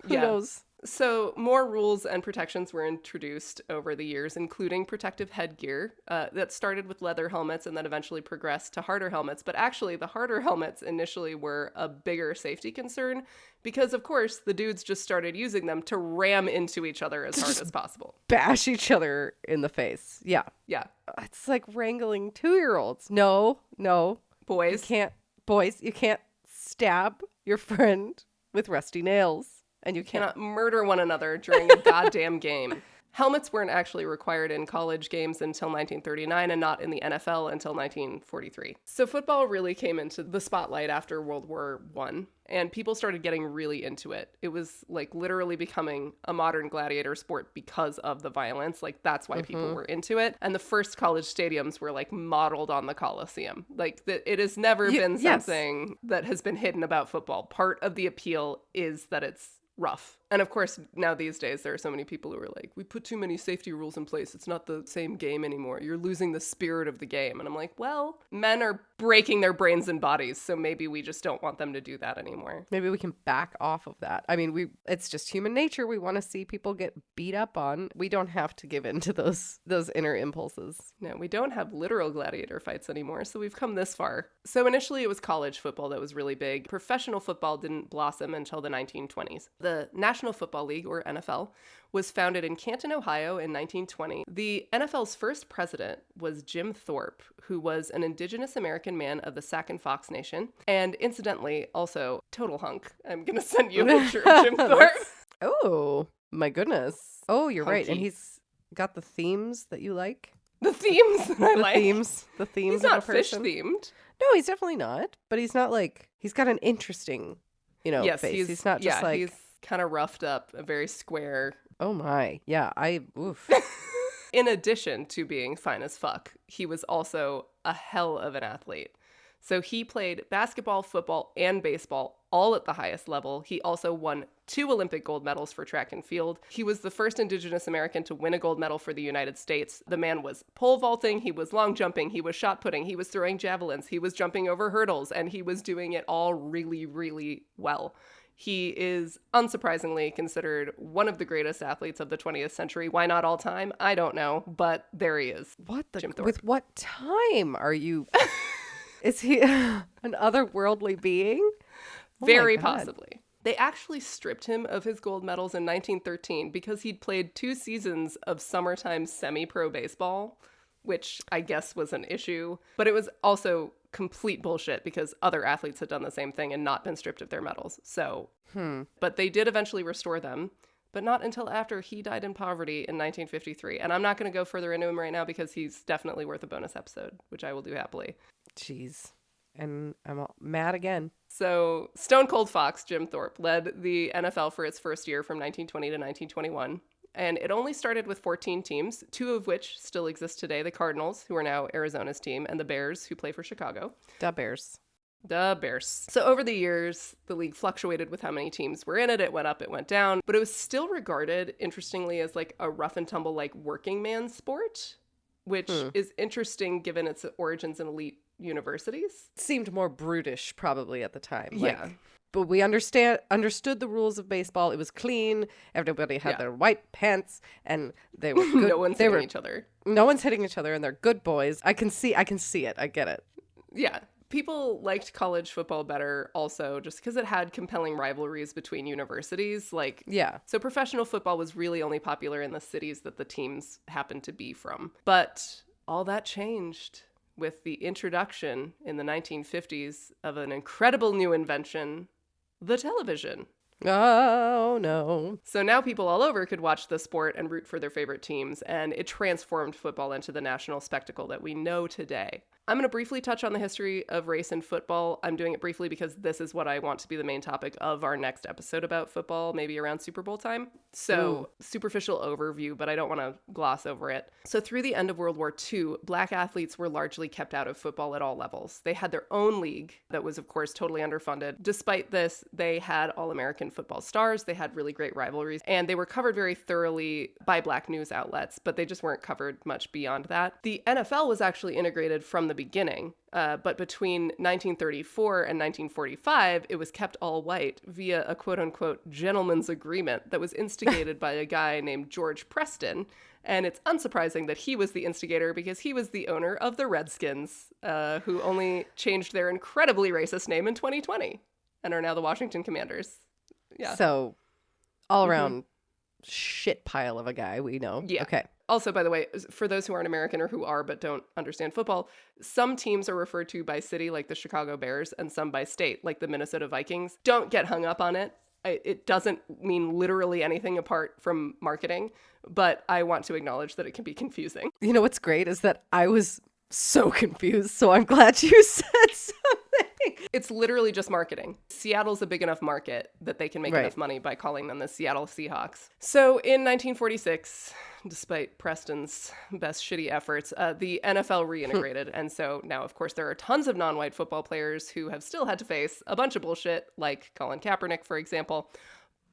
Speaker 3: Who knows?
Speaker 2: So more rules and protections were introduced over the years, including protective headgear that started with leather helmets and then eventually progressed to harder helmets. But actually, the harder helmets initially were a bigger safety concern because, of course, the dudes just started using them to ram into each other as hard as possible.
Speaker 3: Bash each other in the face. Yeah.
Speaker 2: Yeah.
Speaker 3: It's like wrangling 2-year-olds. No.
Speaker 2: Boys.
Speaker 3: You can't stab your friend with rusty nails. And you
Speaker 2: cannot murder one another during a goddamn game. Helmets weren't actually required in college games until 1939 and not in the NFL until 1943. So football really came into the spotlight after World War I, and people started getting really into it. It was like literally becoming a modern gladiator sport because of the violence. Like that's why people were into it. And the first college stadiums were like modeled on the Coliseum. Like it has never been something that has been hidden about football. Part of the appeal is that it's rough And of course, now these days, there are so many people who are like, we put too many safety rules in place. It's not the same game anymore. You're losing the spirit of the game. And I'm like, well, men are breaking their brains and bodies, so maybe we just don't want them to do that anymore.
Speaker 3: Maybe we can back off of that. I mean, it's just human nature. We want to see people get beat up on. We don't have to give in to those inner impulses.
Speaker 2: No, we don't have literal gladiator fights anymore, so we've come this far. So initially it was college football that was really big. Professional football didn't blossom until the 1920s. The National Football League, or NFL, was founded in Canton, Ohio in 1920. The NFL's first president was Jim Thorpe, who was an indigenous American man of the Sac and Fox Nation, and incidentally, also total hunk. I'm going to send you a picture of Jim Thorpe.
Speaker 3: Oh, my goodness. Oh, you're right. And
Speaker 2: Hunky.
Speaker 3: he's got the themes that you like.
Speaker 2: The themes that I like.
Speaker 3: The themes
Speaker 2: He's
Speaker 3: of
Speaker 2: not
Speaker 3: a person.
Speaker 2: fish-themed.
Speaker 3: No, he's definitely not. But he's not like, he's got an interesting,
Speaker 2: Yes,
Speaker 3: face. He's not just like,
Speaker 2: he's kind of roughed up, a very square.
Speaker 3: oh my. Yeah, oof.
Speaker 2: In addition to being fine as fuck, he was also a hell of an athlete. So he played basketball, football, and baseball all at the highest level. He also won 2 Olympic gold medals for track and field. He was the first Indigenous American to win a gold medal for the United States. The man was pole vaulting, he was long jumping, he was shot putting, he was throwing javelins, he was jumping over hurdles, and he was doing it all really, really well. He is unsurprisingly considered one of the greatest athletes of the 20th century. Why not all time? I don't know, but there he is.
Speaker 3: What the?
Speaker 2: Jim Thorpe.
Speaker 3: With what time are you? Is he an otherworldly being? Oh my
Speaker 2: Very
Speaker 3: God.
Speaker 2: possibly. They actually stripped him of his gold medals in 1913 because he'd played 2 seasons of summertime semi-pro baseball, which I guess was an issue. But it was also complete bullshit because other athletes had done the same thing and not been stripped of their medals. So, but they did eventually restore them, but not until after he died in poverty in 1953. And I'm not going to go further into him right now because he's definitely worth a bonus episode, which I will do happily.
Speaker 3: Jeez. And I'm all mad again.
Speaker 2: So Stone Cold Fox, Jim Thorpe, led the NFL for its first year from 1920 to 1921. And it only started with 14 teams, 2 of which still exist today. The Cardinals, who are now Arizona's team, and the Bears, who play for Chicago.
Speaker 3: Da Bears.
Speaker 2: The Bears. So over the years, the league fluctuated with how many teams were in it. It went up, it went down. But it was still regarded, interestingly, as like a rough and tumble, like working man sport, which is interesting given its origins in elite universities.
Speaker 3: Seemed more brutish probably at the time.
Speaker 2: Yeah.
Speaker 3: But we understood the rules of baseball. It was clean. Everybody had their white pants and they were good.
Speaker 2: No one's hitting each other.
Speaker 3: No one's hitting each other and they're good boys. I can see it. I get it.
Speaker 2: Yeah. People liked college football better also just because it had compelling rivalries between universities. So professional football was really only popular in the cities that the teams happened to be from. But all that changed with the introduction in the 1950s of an incredible new invention, the television.
Speaker 3: Oh, no.
Speaker 2: So now people all over could watch the sport and root for their favorite teams, and it transformed football into the national spectacle that we know today. I'm going to briefly touch on the history of race in football. I'm doing it briefly because this is what I want to be the main topic of our next episode about football, maybe around Super Bowl time. So superficial overview, but I don't want to gloss over it. So through the end of World War II, Black athletes were largely kept out of football at all levels. They had their own league that was, of course, totally underfunded. Despite this, they had All-American football stars. They had really great rivalries, and they were covered very thoroughly by Black news outlets, but they just weren't covered much beyond that. The NFL was actually integrated from the beginning, but between 1934 and 1945, it was kept all white via a quote-unquote gentleman's agreement that was instigated by a guy named George Preston. And it's unsurprising that he was the instigator because he was the owner of the Redskins, who only changed their incredibly racist name in 2020 and are now the Washington Commanders. Yeah.
Speaker 3: So all around shit pile of a guy, we know.
Speaker 2: Yeah.
Speaker 3: Okay.
Speaker 2: Also, by the way, for those who aren't American or who are but don't understand football, some teams are referred to by city, like the Chicago Bears, and some by state, like the Minnesota Vikings. Don't get hung up on it. It doesn't mean literally anything apart from marketing, but I want to acknowledge that it can be confusing.
Speaker 3: You know what's great is that I was so confused, so I'm glad you said something.
Speaker 2: It's literally just marketing. Seattle's a big enough market that they can make
Speaker 3: Right.
Speaker 2: enough money by calling them the Seattle Seahawks. So in 1946, despite Preston's best shitty efforts, the NFL reintegrated. And so now, of course, there are tons of non-white football players who have still had to face a bunch of bullshit, like Colin Kaepernick, for example.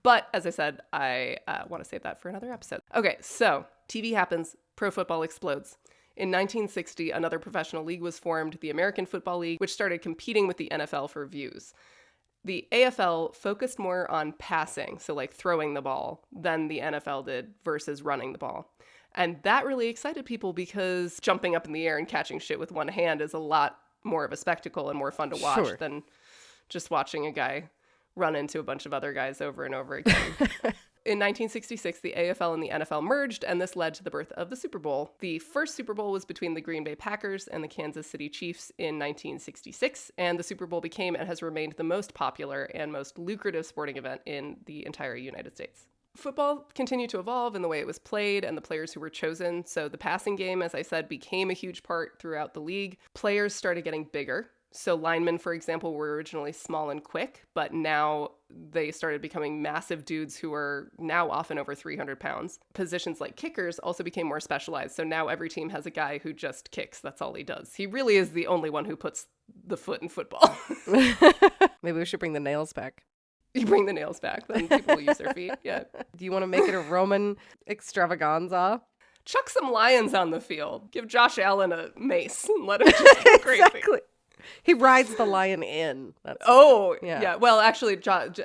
Speaker 2: But as I said, I want to save that for another episode. Okay, so TV happens, pro football explodes. In 1960, another professional league was formed, the American Football League, which started competing with the NFL for views. The AFL focused more on passing, so like throwing the ball, than the NFL did versus running the ball. And that really excited people because jumping up in the air and catching shit with one hand is a lot more of a spectacle and more fun to watch than just watching a guy run into a bunch of other guys over and over again. In 1966, the AFL and the NFL merged, and this led to the birth of the Super Bowl. The first Super Bowl was between the Green Bay Packers and the Kansas City Chiefs in 1966, and the Super Bowl became and has remained the most popular and most lucrative sporting event in the entire United States. Football continued to evolve in the way it was played and the players who were chosen. So the passing game, as I said, became a huge part throughout the league. Players started getting bigger. So linemen, for example, were originally small and quick, but now they started becoming massive dudes who are now often over 300 pounds. Positions like kickers also became more specialized. So now every team has a guy who just kicks. That's all he does. He really is the only one who puts the foot in football.
Speaker 3: Maybe we should bring the nails back.
Speaker 2: You bring the nails back, then people will use their feet. Yeah.
Speaker 3: Do you want to make it a Roman extravaganza?
Speaker 2: Chuck some lions on the field. Give Josh Allen a mace and let him just go crazy.
Speaker 3: Exactly. He rides the lion in.
Speaker 2: Yeah. Well, actually,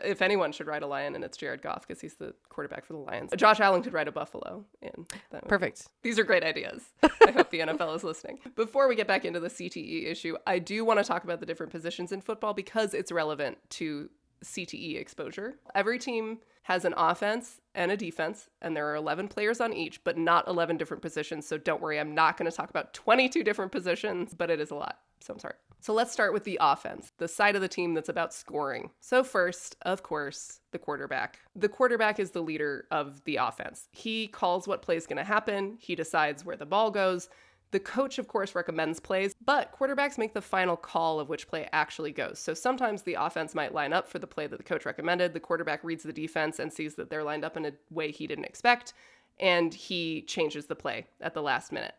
Speaker 2: if anyone should ride a lion, and it's Jared Goff because he's the quarterback for the Lions. Josh Allen could ride a buffalo in.
Speaker 3: Perfect.
Speaker 2: These are great ideas. I hope the NFL is listening. Before we get back into the CTE issue, I do want to talk about the different positions in football because it's relevant to CTE exposure. Every team has an offense and a defense, and there are 11 players on each, but not 11 different positions. So don't worry, I'm not going to talk about 22 different positions, but it is a lot. So I'm sorry. So let's start with the offense, the side of the team that's about scoring. So first, of course, the quarterback. The quarterback is the leader of the offense. He calls what play is going to happen. He decides where the ball goes. The coach, of course, recommends plays, but quarterbacks make the final call of which play actually goes. So sometimes the offense might line up for the play that the coach recommended. The quarterback reads the defense and sees that they're lined up in a way he didn't expect, and he changes the play at the last minute.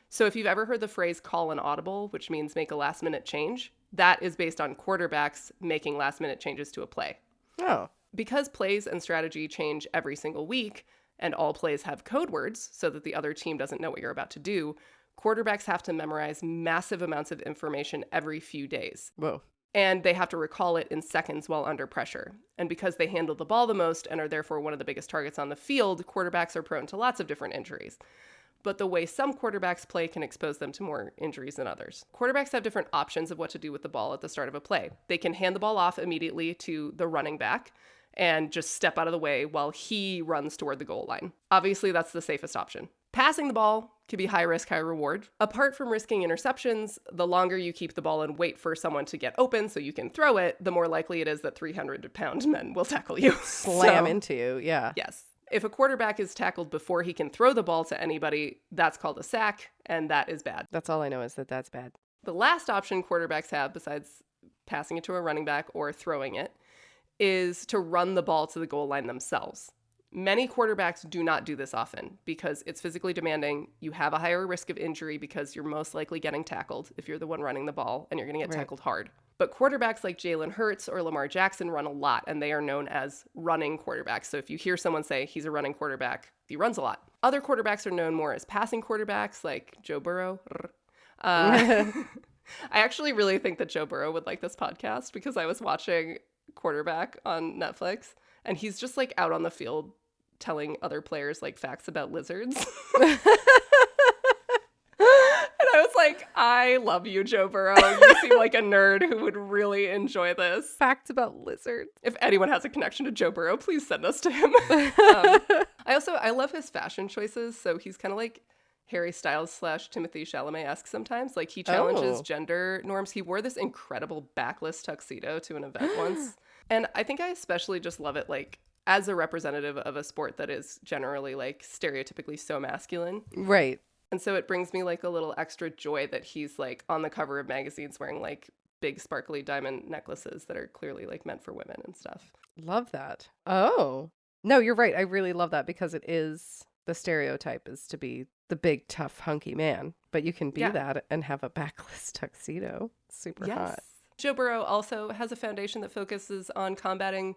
Speaker 2: So if you've ever heard the phrase call an audible, which means make a last minute change, that is based on quarterbacks making last minute changes to a play.
Speaker 3: Oh.
Speaker 2: Because plays and strategy change every single week, and all plays have code words so that the other team doesn't know what you're about to do, quarterbacks have to memorize massive amounts of information every few days.
Speaker 3: Whoa.
Speaker 2: And they have to recall it in seconds while under pressure. And because they handle the ball the most and are therefore one of the biggest targets on the field, quarterbacks are prone to lots of different injuries. But the way some quarterbacks play can expose them to more injuries than others. Quarterbacks have different options of what to do with the ball at the start of a play. They can hand the ball off immediately to the running back and just step out of the way while he runs toward the goal line. Obviously, that's the safest option. Passing the ball can be high risk, high reward. Apart from risking interceptions, the longer you keep the ball and wait for someone to get open so you can throw it, the more likely it is that 300-pound men will tackle you.
Speaker 3: Slam into you, yeah.
Speaker 2: Yes. If a quarterback is tackled before he can throw the ball to anybody, that's called a sack, and that is bad.
Speaker 3: That's all I know is that that's bad.
Speaker 2: The last option quarterbacks have, besides passing it to a running back or throwing it, is to run the ball to the goal line themselves. Many quarterbacks do not do this often because it's physically demanding. You have a higher risk of injury because you're most likely getting tackled if you're the one running the ball, and you're going to get tackled hard. But quarterbacks like Jalen Hurts or Lamar Jackson run a lot, and they are known as running quarterbacks. So if you hear someone say he's a running quarterback, he runs a lot. Other quarterbacks are known more as passing quarterbacks, like Joe Burrow. I actually really think that Joe Burrow would like this podcast because I was watching Quarterback on Netflix, and he's just like out on the field telling other players like facts about lizards. And I was like, I love you, Joe Burrow. You seem like a nerd who would really enjoy this.
Speaker 3: Facts about lizards.
Speaker 2: If anyone has a connection to Joe Burrow, please send us to him. I love his fashion choices. So he's kind of like Harry Styles / Timothée Chalamet-esque sometimes. Like he challenges gender norms. He wore this incredible backless tuxedo to an event once. And I think I especially just love it like as a representative of a sport that is generally like stereotypically so masculine.
Speaker 3: Right.
Speaker 2: And so it brings me like a little extra joy that he's like on the cover of magazines wearing like big sparkly diamond necklaces that are clearly like meant for women and stuff.
Speaker 3: Love that. Oh. No, you're right. I really love that because it is the stereotype is to be the big, tough, hunky man. But you can be that and have a backless tuxedo. Super hot.
Speaker 2: Joe Burrow also has a foundation that focuses on combating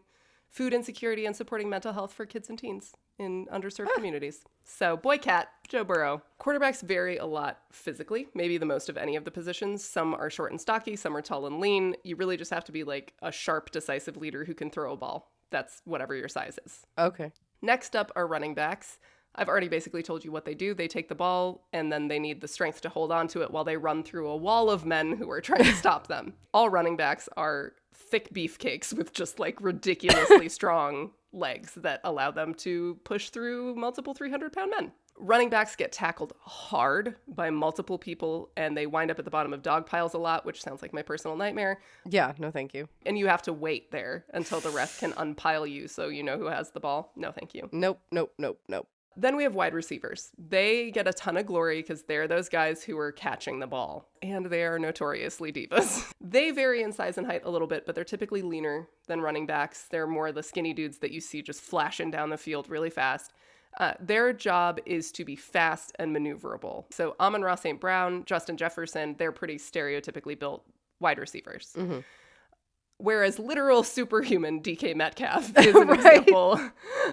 Speaker 2: food insecurity, and supporting mental health for kids and teens in underserved communities. So boy cat, Joe Burrow. Quarterbacks vary a lot physically, maybe the most of any of the positions. Some are short and stocky, some are tall and lean. You really just have to be like a sharp, decisive leader who can throw a ball. That's whatever your size is.
Speaker 3: Okay.
Speaker 2: Next up are running backs. I've already basically told you what they do. They take the ball, and then they need the strength to hold on to it while they run through a wall of men who are trying to stop them. All running backs are thick beefcakes with just like ridiculously strong legs that allow them to push through multiple 300-pound men. Running backs get tackled hard by multiple people, and they wind up at the bottom of dog piles a lot, which sounds like my personal nightmare.
Speaker 3: Yeah, no thank you.
Speaker 2: And you have to wait there until the ref can unpile you so you know who has the ball. No thank you.
Speaker 3: Nope, nope, nope, nope.
Speaker 2: Then we have wide receivers. They get a ton of glory because they're those guys who are catching the ball, and they are notoriously divas. They vary in size and height a little bit, but they're typically leaner than running backs. They're more the skinny dudes that you see just flashing down the field really fast. Their job is to be fast and maneuverable. So Amon-Ra St. Brown, Justin Jefferson, they're pretty stereotypically built wide receivers.
Speaker 3: Mm-hmm.
Speaker 2: Whereas literal superhuman DK Metcalf is an example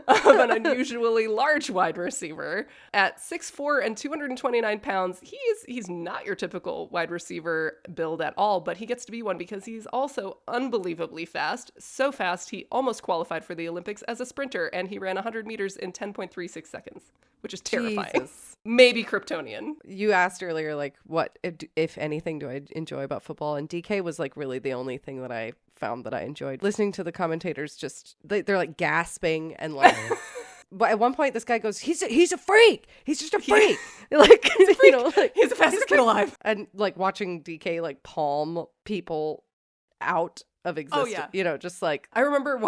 Speaker 2: of an unusually large wide receiver. At 6'4" and 229 pounds, he's not your typical wide receiver build at all, but he gets to be one because he's also unbelievably fast. So fast, he almost qualified for the Olympics as a sprinter, and he ran 100 meters in 10.36 seconds, which is terrifying.
Speaker 3: Jesus.
Speaker 2: Maybe Kryptonian.
Speaker 3: You asked earlier, like, what, if anything, do I enjoy about football? And DK was, like, really the only thing that I found that I enjoyed. Listening to the commentators just, they're like, gasping and, like... But at one point, this guy goes, he's a freak. He's just a freak. Like, he's a freak. You know, like,
Speaker 2: he's the fastest kid alive.
Speaker 3: And, like, watching DK, like, palm people out of existence.
Speaker 2: Oh, yeah.
Speaker 3: You know, just like...
Speaker 2: I remember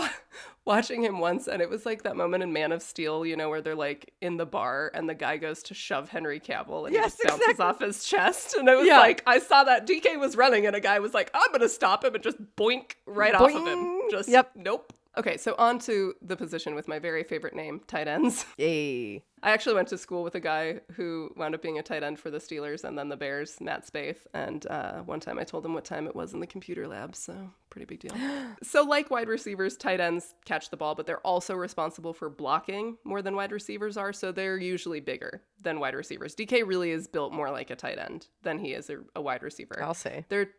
Speaker 2: watching him once, and it was like that moment in Man of Steel, you know, where they're like in the bar and the guy goes to shove Henry Cavill and he just bounces off his chest. And it was like, I saw that DK was running and a guy was like, I'm going to stop him and just boink right off of him. Just, nope. Okay, so on to the position with my very favorite name, tight ends.
Speaker 3: Yay.
Speaker 2: I actually went to school with a guy who wound up being a tight end for the Steelers and then the Bears, Matt Spaeth. And one time I told him what time it was in the computer lab, so pretty big deal. So like wide receivers, tight ends catch the ball, but they're also responsible for blocking more than wide receivers are, so they're usually bigger than wide receivers. DK really is built more like a tight end than he is a wide receiver.
Speaker 3: I'll say.
Speaker 2: They're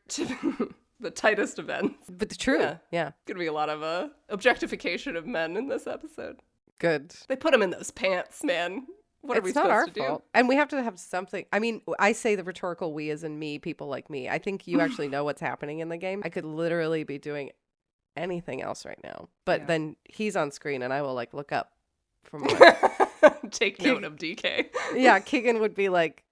Speaker 2: the tightest of ends.
Speaker 3: But the true. Yeah.
Speaker 2: Gonna be a lot of objectification of men in this episode.
Speaker 3: Good.
Speaker 2: They put him in those pants, man. What are we supposed to do?
Speaker 3: And we have to have something. I mean, I say the rhetorical we as in me, people like me. I think you actually know what's happening in the game. I could literally be doing anything else right now. But then he's on screen and I will like look up from
Speaker 2: take note of DK.
Speaker 3: Yeah, Keegan would be like,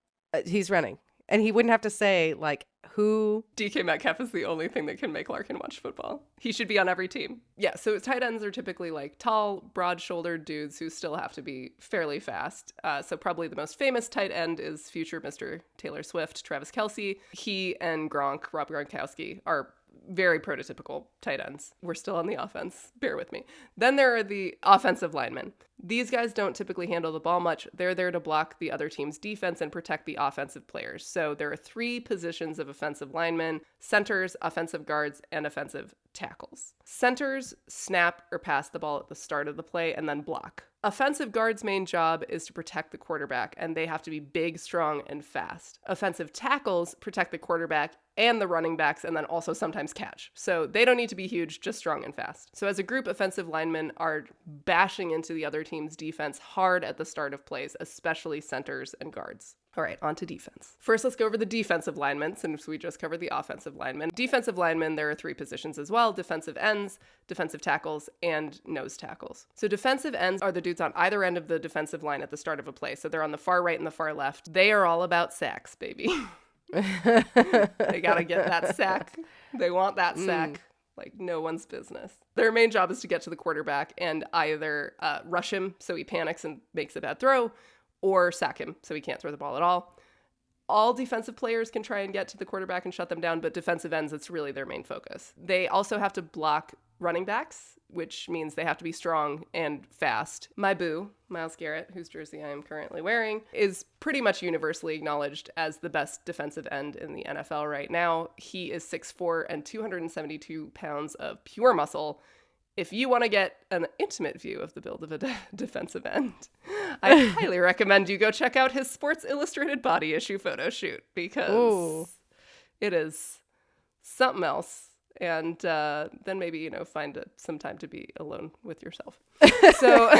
Speaker 3: he's running. And he wouldn't have to say like who.
Speaker 2: DK Metcalf is the only thing that can make Larkin watch football. He should be on every team. Yeah, so tight ends are typically like tall, broad-shouldered dudes who still have to be fairly fast. So probably the most famous tight end is future Mr. Taylor Swift, Travis Kelce. He and Rob Gronkowski, are very prototypical tight ends. We're still on the offense. Bear with me. Then there are the offensive linemen. These guys don't typically handle the ball much. They're there to block the other team's defense and protect the offensive players. So there are 3 positions of offensive linemen: centers, offensive guards, and offensive tackles. Centers snap or pass the ball at the start of the play and then block. Offensive guards' main job is to protect the quarterback, and they have to be big, strong, and fast. Offensive tackles protect the quarterback and the running backs, and then also sometimes catch. So they don't need to be huge, just strong and fast. So as a group, offensive linemen are bashing into the other team's defense hard at the start of plays, especially centers and guards. All right, on to defense. First, let's go over the defensive linemen, since we just covered the offensive linemen. Defensive linemen, there are 3 positions as well: defensive ends, defensive tackles, and nose tackles. So defensive ends are the dudes on either end of the defensive line at the start of a play. So they're on the far right and the far left. They are all about sacks, baby. They gotta get that sack. They want that sack. Like no one's business. Their main job is to get to the quarterback and either rush him so he panics and makes a bad throw, or sack him so he can't throw the ball at all. All defensive players can try and get to the quarterback and shut them down, but defensive ends, it's really their main focus. They also have to block running backs, which means they have to be strong and fast. My boo, Myles Garrett, whose jersey I am currently wearing, is pretty much universally acknowledged as the best defensive end in the NFL right now. He is 6'4" and 272 pounds of pure muscle, if you want to get an intimate view of the build of a defensive end, I highly recommend you go check out his Sports Illustrated body issue photo shoot, because
Speaker 3: Ooh.
Speaker 2: it is something else. And then maybe, find some time to be alone with yourself. So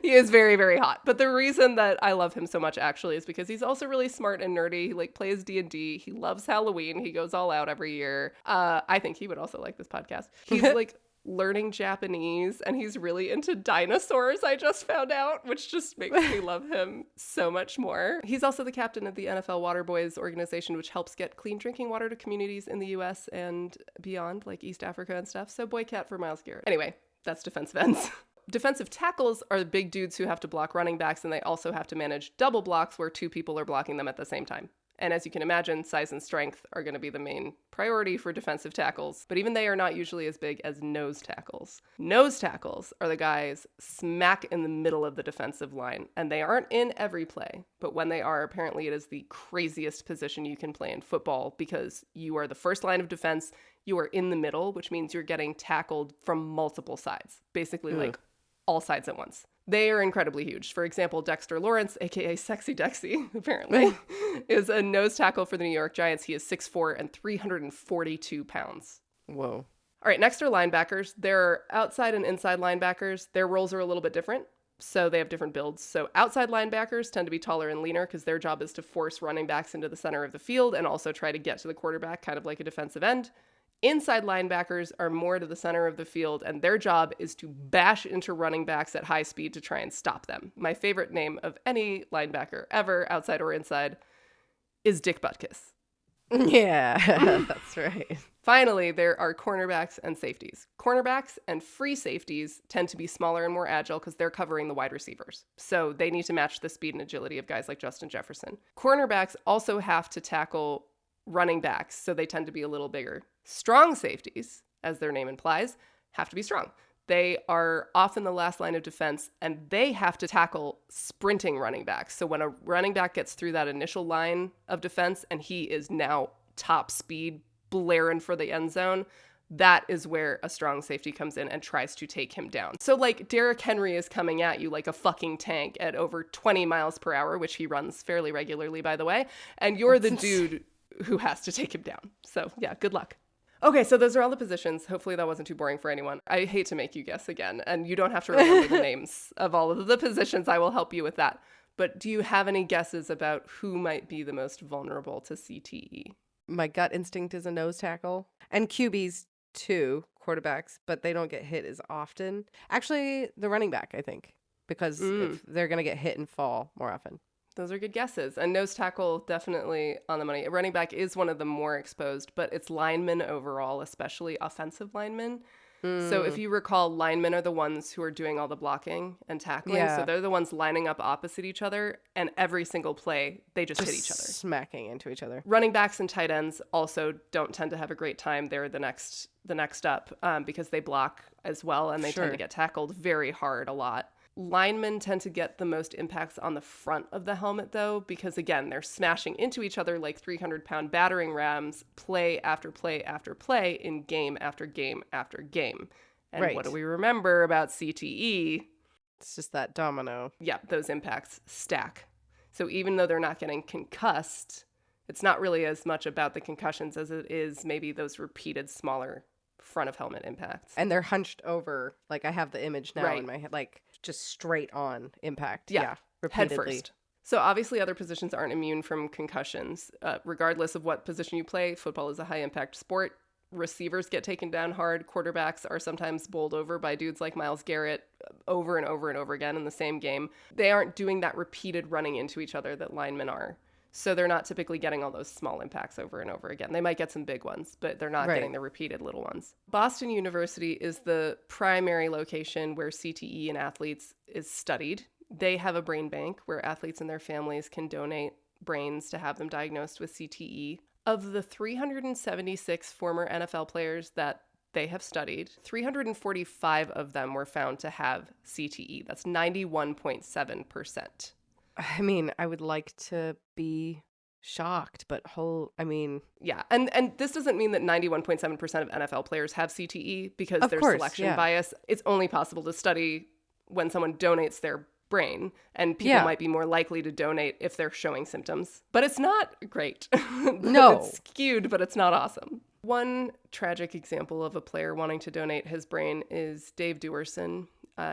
Speaker 2: he is very, very hot. But the reason that I love him so much actually is because he's also really smart and nerdy. He plays D&D. He loves Halloween. He goes all out every year. I think he would also like this podcast. He's learning Japanese, and he's really into dinosaurs, I just found out, which just makes me love him so much more. He's also the captain of the NFL Water Boys organization, which helps get clean drinking water to communities in the US and beyond, like East Africa and stuff. So boy cat for Myles Garrett. Anyway, that's defensive ends. Defensive tackles are the big dudes who have to block running backs, and they also have to manage double blocks where two people are blocking them at the same time. And as you can imagine, size and strength are going to be the main priority for defensive tackles, but even they are not usually as big as nose tackles. Nose tackles are the guys smack in the middle of the defensive line, and they aren't in every play, but when they are, apparently it is the craziest position you can play in football, because you are the first line of defense, you are in the middle, which means you're getting tackled from multiple sides, basically all sides at once. They are incredibly huge. For example, Dexter Lawrence, aka Sexy Dexy, apparently, is a nose tackle for the New York Giants. He is 6'4" and 342 pounds.
Speaker 3: Whoa.
Speaker 2: All right, next are linebackers. There are outside and inside linebackers. Their roles are a little bit different, so they have different builds. So outside linebackers tend to be taller and leaner because their job is to force running backs into the center of the field and also try to get to the quarterback, kind of like a defensive end. Inside linebackers are more to the center of the field, and their job is to bash into running backs at high speed to try and stop them. My favorite name of any linebacker ever, outside or inside, is Dick Butkus.
Speaker 3: Yeah, that's right.
Speaker 2: Finally, there are cornerbacks and safeties. Cornerbacks and free safeties tend to be smaller and more agile because they're covering the wide receivers. So they need to match the speed and agility of guys like Justin Jefferson. Cornerbacks also have to tackle running backs, so they tend to be a little bigger. Strong safeties, as their name implies, have to be strong. They are often the last line of defense, and they have to tackle sprinting running backs. So when a running back gets through that initial line of defense and he is now top speed, blaring for the end zone, that is where a strong safety comes in and tries to take him down. So Derrick Henry is coming at you like a fucking tank at over 20 miles per hour, which he runs fairly regularly, by the way, and you're the dude who has to take him down. So yeah, good luck. Okay, so those are all the positions. Hopefully that wasn't too boring for anyone. I hate to make you guess again, and you don't have to remember the names of all of the positions. I will help you with that. But do you have any guesses about who might be the most vulnerable to CTE?
Speaker 3: My gut instinct is a nose tackle. And QBs too, quarterbacks, but they don't get hit as often. Actually, the running back, I think, because if they're going to get hit and fall more often.
Speaker 2: Those are good guesses. And nose tackle, definitely on the money. Running back is one of the more exposed, but it's linemen overall, especially offensive linemen. So if you recall, linemen are the ones who are doing all the blocking and tackling.
Speaker 3: Yeah.
Speaker 2: So they're the ones lining up opposite each other, and every single play, they just hit each other.
Speaker 3: Smacking into each other.
Speaker 2: Running backs and tight ends also don't tend to have a great time. They're the next up because they block as well, and they tend to get tackled very hard a lot. Linemen tend to get the most impacts on the front of the helmet, though, because, again, they're smashing into each other like 300-pound battering rams play after play after play in game after game after game. And what do we remember about CTE?
Speaker 3: It's just that domino.
Speaker 2: Yeah, those impacts stack. So even though they're not getting concussed, it's not really as much about the concussions as it is maybe those repeated smaller front of helmet impacts.
Speaker 3: And they're hunched over. Like, I have the image now in my head, like just straight on impact. Yeah, repeatedly.
Speaker 2: Head first. So obviously other positions aren't immune from concussions. Regardless of what position you play, football is a high impact sport. Receivers get taken down hard. Quarterbacks are sometimes bowled over by dudes like Myles Garrett over and over and over again in the same game. They aren't doing that repeated running into each other that linemen are. So they're not typically getting all those small impacts over and over again. They might get some big ones, but they're not getting the repeated little ones. Boston University is the primary location where CTE in athletes is studied. They have a brain bank where athletes and their families can donate brains to have them diagnosed with CTE. Of the 376 former NFL players that they have studied, 345 of them were found to have CTE. That's 91.7%.
Speaker 3: I mean, I would like to be shocked, but I mean,
Speaker 2: Yeah. And this doesn't mean that 91.7% of NFL players have CTE because
Speaker 3: Of
Speaker 2: there's
Speaker 3: course,
Speaker 2: selection
Speaker 3: yeah.
Speaker 2: bias. It's only possible to study when someone donates their brain, and people
Speaker 3: Yeah.
Speaker 2: might be more likely to donate if they're showing symptoms. But it's not great.
Speaker 3: No.
Speaker 2: It's skewed, but it's not awesome. One tragic example of a player wanting to donate his brain is Dave Duerson.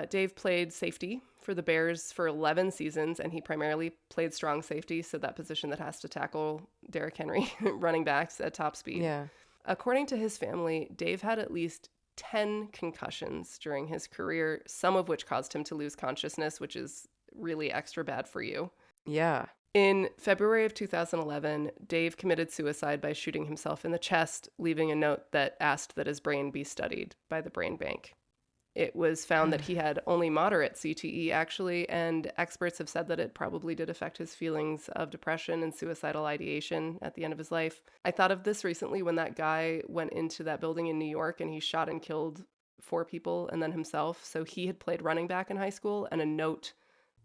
Speaker 2: Dave played safety for the Bears for 11 seasons, and he primarily played strong safety, so that position that has to tackle Derrick Henry running backs at top speed.
Speaker 3: Yeah.
Speaker 2: According to his family, Dave had at least 10 concussions during his career, some of which caused him to lose consciousness, which is really extra bad for you.
Speaker 3: Yeah.
Speaker 2: In February of 2011, Dave committed suicide by shooting himself in the chest, leaving a note that asked that his brain be studied by the brain bank. It was found that he had only moderate CTE, actually, and experts have said that it probably did affect his feelings of depression and suicidal ideation at the end of his life. I thought of this recently when that guy went into that building in New York and he shot and killed 4 people and then himself. So he had played running back in high school, and a note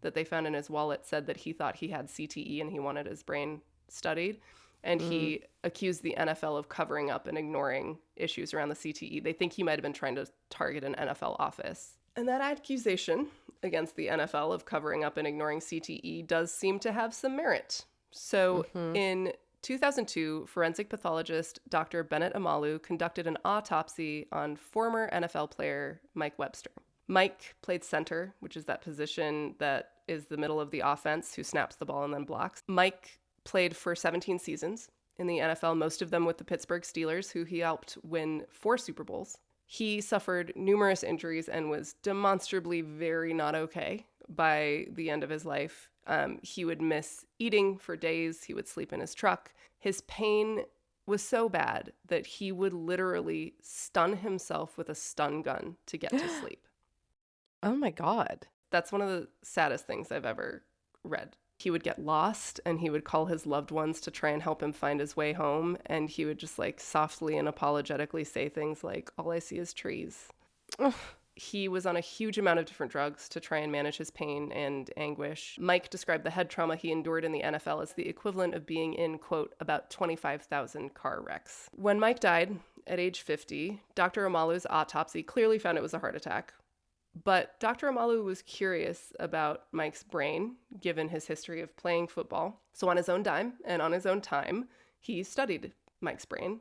Speaker 2: that they found in his wallet said that he thought he had CTE and he wanted his brain studied. And he accused the NFL of covering up and ignoring issues around the CTE. They think he might have been trying to target an NFL office. And that accusation against the NFL of covering up and ignoring CTE does seem to have some merit. So in 2002, forensic pathologist Dr. Bennett Amalu conducted an autopsy on former NFL player Mike Webster. Mike played center, which is that position that is the middle of the offense, who snaps the ball and then blocks. Mike played for 17 seasons in the NFL, most of them with the Pittsburgh Steelers, who he helped win 4 Super Bowls. He suffered numerous injuries and was demonstrably very not okay by the end of his life. He would miss eating for days. He would sleep in his truck. His pain was so bad that he would literally stun himself with a stun gun to get to sleep.
Speaker 3: Oh my God.
Speaker 2: That's one of the saddest things I've ever read. He would get lost and he would call his loved ones to try and help him find his way home. And he would just like softly and apologetically say things like, "All I see is trees."
Speaker 3: Ugh.
Speaker 2: He was on a huge amount of different drugs to try and manage his pain and anguish. Mike described the head trauma he endured in the NFL as the equivalent of being in, quote, about 25,000 car wrecks. When Mike died at age 50, Dr. Amalu's autopsy clearly found it was a heart attack. But Dr. Amalu was curious about Mike's brain, given his history of playing football. So on his own dime and on his own time, he studied Mike's brain,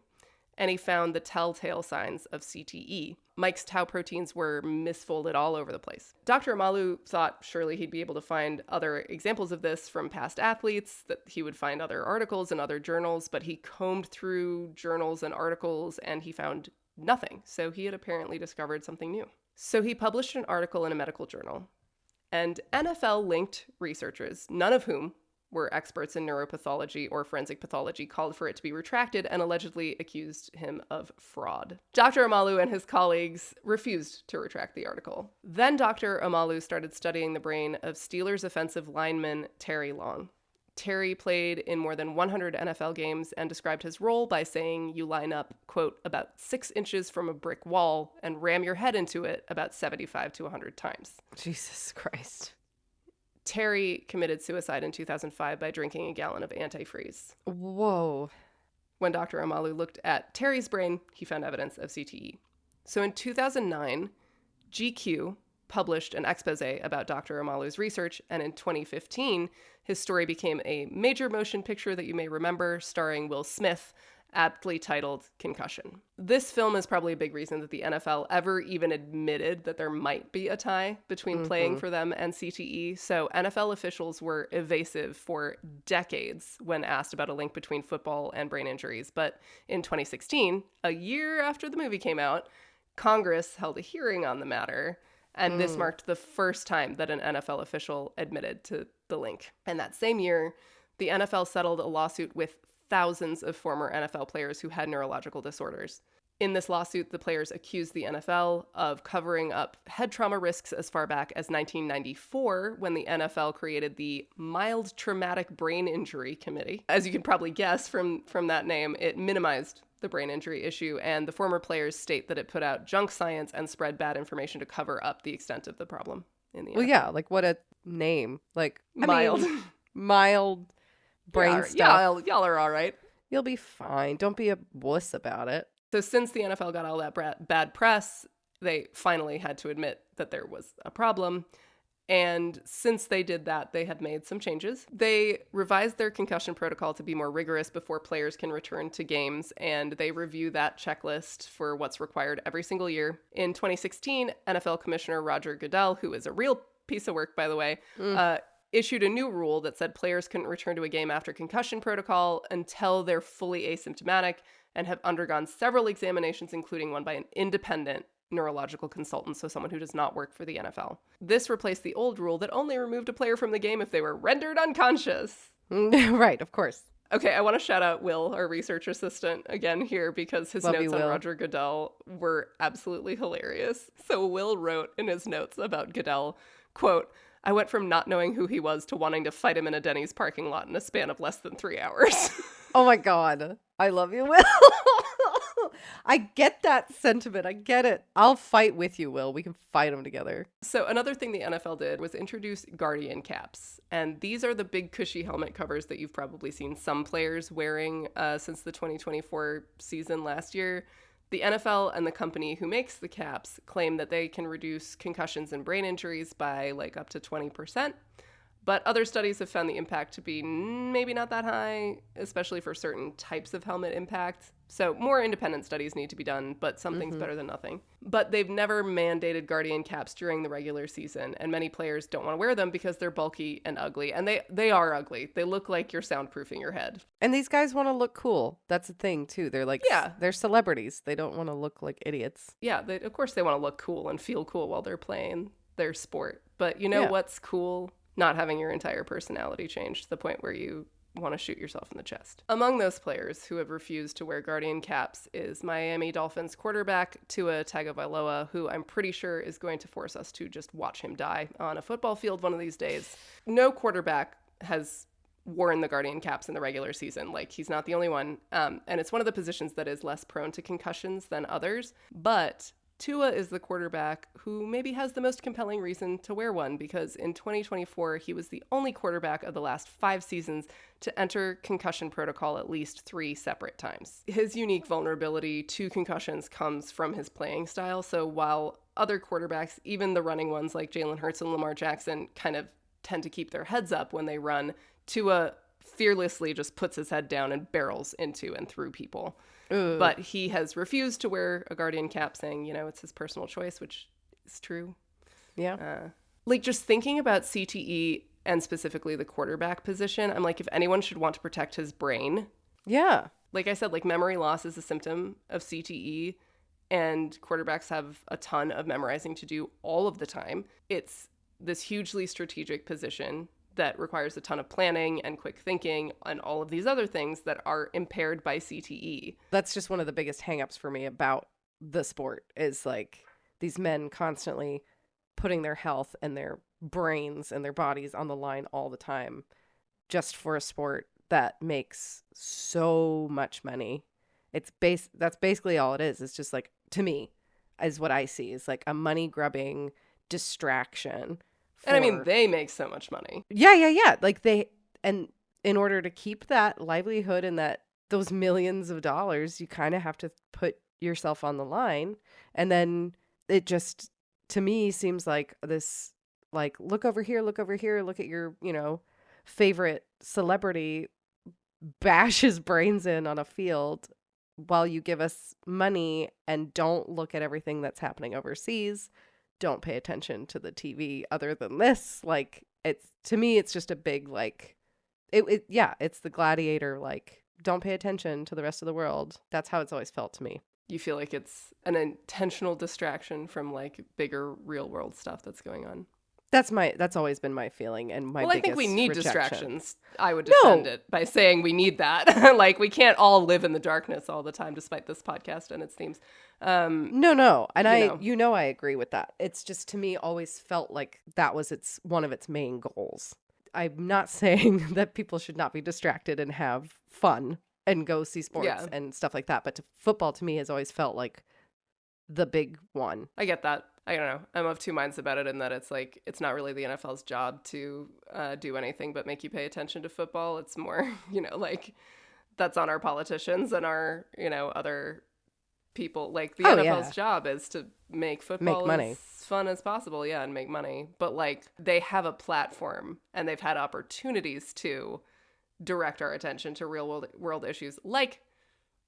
Speaker 2: and he found the telltale signs of CTE. Mike's tau proteins were misfolded all over the place. Dr. Amalu thought surely he'd be able to find other examples of this from past athletes, that he would find other articles in other journals, but he combed through journals and articles and he found nothing. So he had apparently discovered something new. So he published an article in a medical journal, and NFL-linked researchers, none of whom were experts in neuropathology or forensic pathology, called for it to be retracted and allegedly accused him of fraud. Dr. Amalu and his colleagues refused to retract the article. Then Dr. Amalu started studying the brain of Steelers offensive lineman Terry Long. Terry played in more than 100 NFL games and described his role by saying you line up, quote, about 6 inches from a brick wall and ram your head into it about 75 to 100 times.
Speaker 3: Jesus Christ.
Speaker 2: Terry committed suicide in 2005 by drinking a gallon of antifreeze.
Speaker 3: Whoa.
Speaker 2: When Dr. Amalu looked at Terry's brain, he found evidence of CTE. So in 2009, GQ published an expose about Dr. Amalu's research, and in 2015, his story became a major motion picture that you may remember, starring Will Smith, aptly titled Concussion. This film is probably a big reason that the NFL ever even admitted that there might be a tie between playing for them and CTE. So NFL officials were evasive for decades when asked about a link between football and brain injuries. But in 2016, a year after the movie came out, Congress held a hearing on the matter. And this marked the first time that an NFL official admitted to the link. And that same year, the NFL settled a lawsuit with thousands of former NFL players who had neurological disorders. In this lawsuit, the players accused the NFL of covering up head trauma risks as far back as 1994, when the NFL created the Mild Traumatic Brain Injury Committee. As you can probably guess from that name, it minimized the brain injury issue, and the former players state that it put out junk science and spread bad information to cover up the extent of the problem in the
Speaker 3: Well,
Speaker 2: NFL.
Speaker 3: yeah, like what a name. Like, I
Speaker 2: Mild.
Speaker 3: mean, mild brain
Speaker 2: Yeah,
Speaker 3: stuff.
Speaker 2: y'all are all right.
Speaker 3: You'll be fine. Don't be a wuss about it.
Speaker 2: So since the NFL got all that bad press, they finally had to admit that there was a problem. And since they did that, they have made some changes. They revised their concussion protocol to be more rigorous before players can return to games, and they review that checklist for what's required every single year. In 2016, NFL Commissioner Roger Goodell, who is a real piece of work, by the way, issued a new rule that said players couldn't return to a game after concussion protocol until they're fully asymptomatic and have undergone several examinations, including one by an independent neurological consultant, so someone who does not work for the NFL. This replaced the old rule that only removed a player from the game if they were rendered unconscious.
Speaker 3: Right, of course.
Speaker 2: Okay, I want to shout out Will, our research assistant, again here because his
Speaker 3: Love you,
Speaker 2: notes on
Speaker 3: Will.
Speaker 2: Roger Goodell were absolutely hilarious. So Will wrote in his notes about Goodell, quote, "I went from not knowing who he was to wanting to fight him in a Denny's parking lot in a span of less than 3 hours."
Speaker 3: Oh my God. I love you, Will. I get that sentiment. I get it. I'll fight with you, Will. We can fight them together.
Speaker 2: So another thing the NFL did was introduce Guardian caps. And these are the big cushy helmet covers that you've probably seen some players wearing since the 2024 season last year. The NFL and the company who makes the caps claim that they can reduce concussions and brain injuries by like up to 20%. But other studies have found the impact to be maybe not that high, especially for certain types of helmet impact. So more independent studies need to be done, but something's better than nothing. But they've never mandated Guardian caps during the regular season, and many players don't want to wear them because they're bulky and ugly. And they are ugly. They look like you're soundproofing your head.
Speaker 3: And these guys want to look cool. That's the thing, too. They're like, they're celebrities. They don't want to look like idiots.
Speaker 2: Yeah, of course they want to look cool and feel cool while they're playing their sport. But you know what's cool? Not having your entire personality changed to the point where you want to shoot yourself in the chest. Among those players who have refused to wear Guardian caps is Miami Dolphins quarterback Tua Tagovailoa, who I'm pretty sure is going to force us to just watch him die on a football field one of these days. No quarterback has worn the Guardian caps in the regular season. Like, he's not the only one. And it's one of the positions that is less prone to concussions than others. But Tua is the quarterback who maybe has the most compelling reason to wear one, because in 2024, he was the only quarterback of the last 5 seasons to enter concussion protocol at least 3 separate times. His unique vulnerability to concussions comes from his playing style. So while other quarterbacks, even the running ones like Jalen Hurts and Lamar Jackson, kind of tend to keep their heads up when they run, Tua fearlessly just puts his head down and barrels into and through people.
Speaker 3: Ooh.
Speaker 2: But he has refused to wear a Guardian cap, saying, it's his personal choice, which is true.
Speaker 3: Yeah.
Speaker 2: Just thinking about CTE and specifically the quarterback position, I'm like, if anyone should want to protect his brain.
Speaker 3: Yeah.
Speaker 2: Like I said, like memory loss is a symptom of CTE, and quarterbacks have a ton of memorizing to do all of the time. It's this hugely strategic position that requires a ton of planning and quick thinking and all of these other things that are impaired by CTE.
Speaker 3: That's just one of the biggest hangups for me about the sport, is like these men constantly putting their health and their brains and their bodies on the line all the time just for a sport that makes so much money. That's basically all it is. It's just like, to me, is what I see, is like a money grubbing distraction.
Speaker 2: And I mean, they make so much money.
Speaker 3: Yeah. Like and in order to keep that livelihood and those millions of dollars, you kind of have to put yourself on the line. And then it just, to me, seems like this, like, look over here, look at your, favorite celebrity bash his brains in on a field while you give us money and don't look at everything that's happening overseas. Don't pay attention to the TV other than this. Like, to me, it's just a big, like, it's the gladiator, like, don't pay attention to the rest of the world. That's how it's always felt to me.
Speaker 2: You feel like it's an intentional distraction from like bigger real world stuff that's going on.
Speaker 3: That's always been my feeling and my biggest
Speaker 2: I think we need
Speaker 3: rejection.
Speaker 2: Distractions. I would defend it by saying we need that. Like, we can't all live in the darkness all the time, despite this podcast and its themes.
Speaker 3: No. And I agree with that. It's just, to me, always felt like that was one of its main goals. I'm not saying that people should not be distracted and have fun and go see sports and stuff like that. But football, to me, has always felt like the big one.
Speaker 2: I get that. I don't know. I'm of two minds about it in that it's like, it's not really the NFL's job to do anything but make you pay attention to football. It's more, like that's on our politicians and our, other people. Like the
Speaker 3: Oh,
Speaker 2: NFL's
Speaker 3: yeah.
Speaker 2: job is to make
Speaker 3: Make
Speaker 2: football
Speaker 3: money.
Speaker 2: as fun as possible. Yeah. And make money. But like they have a platform and they've had opportunities to direct our attention to real world issues like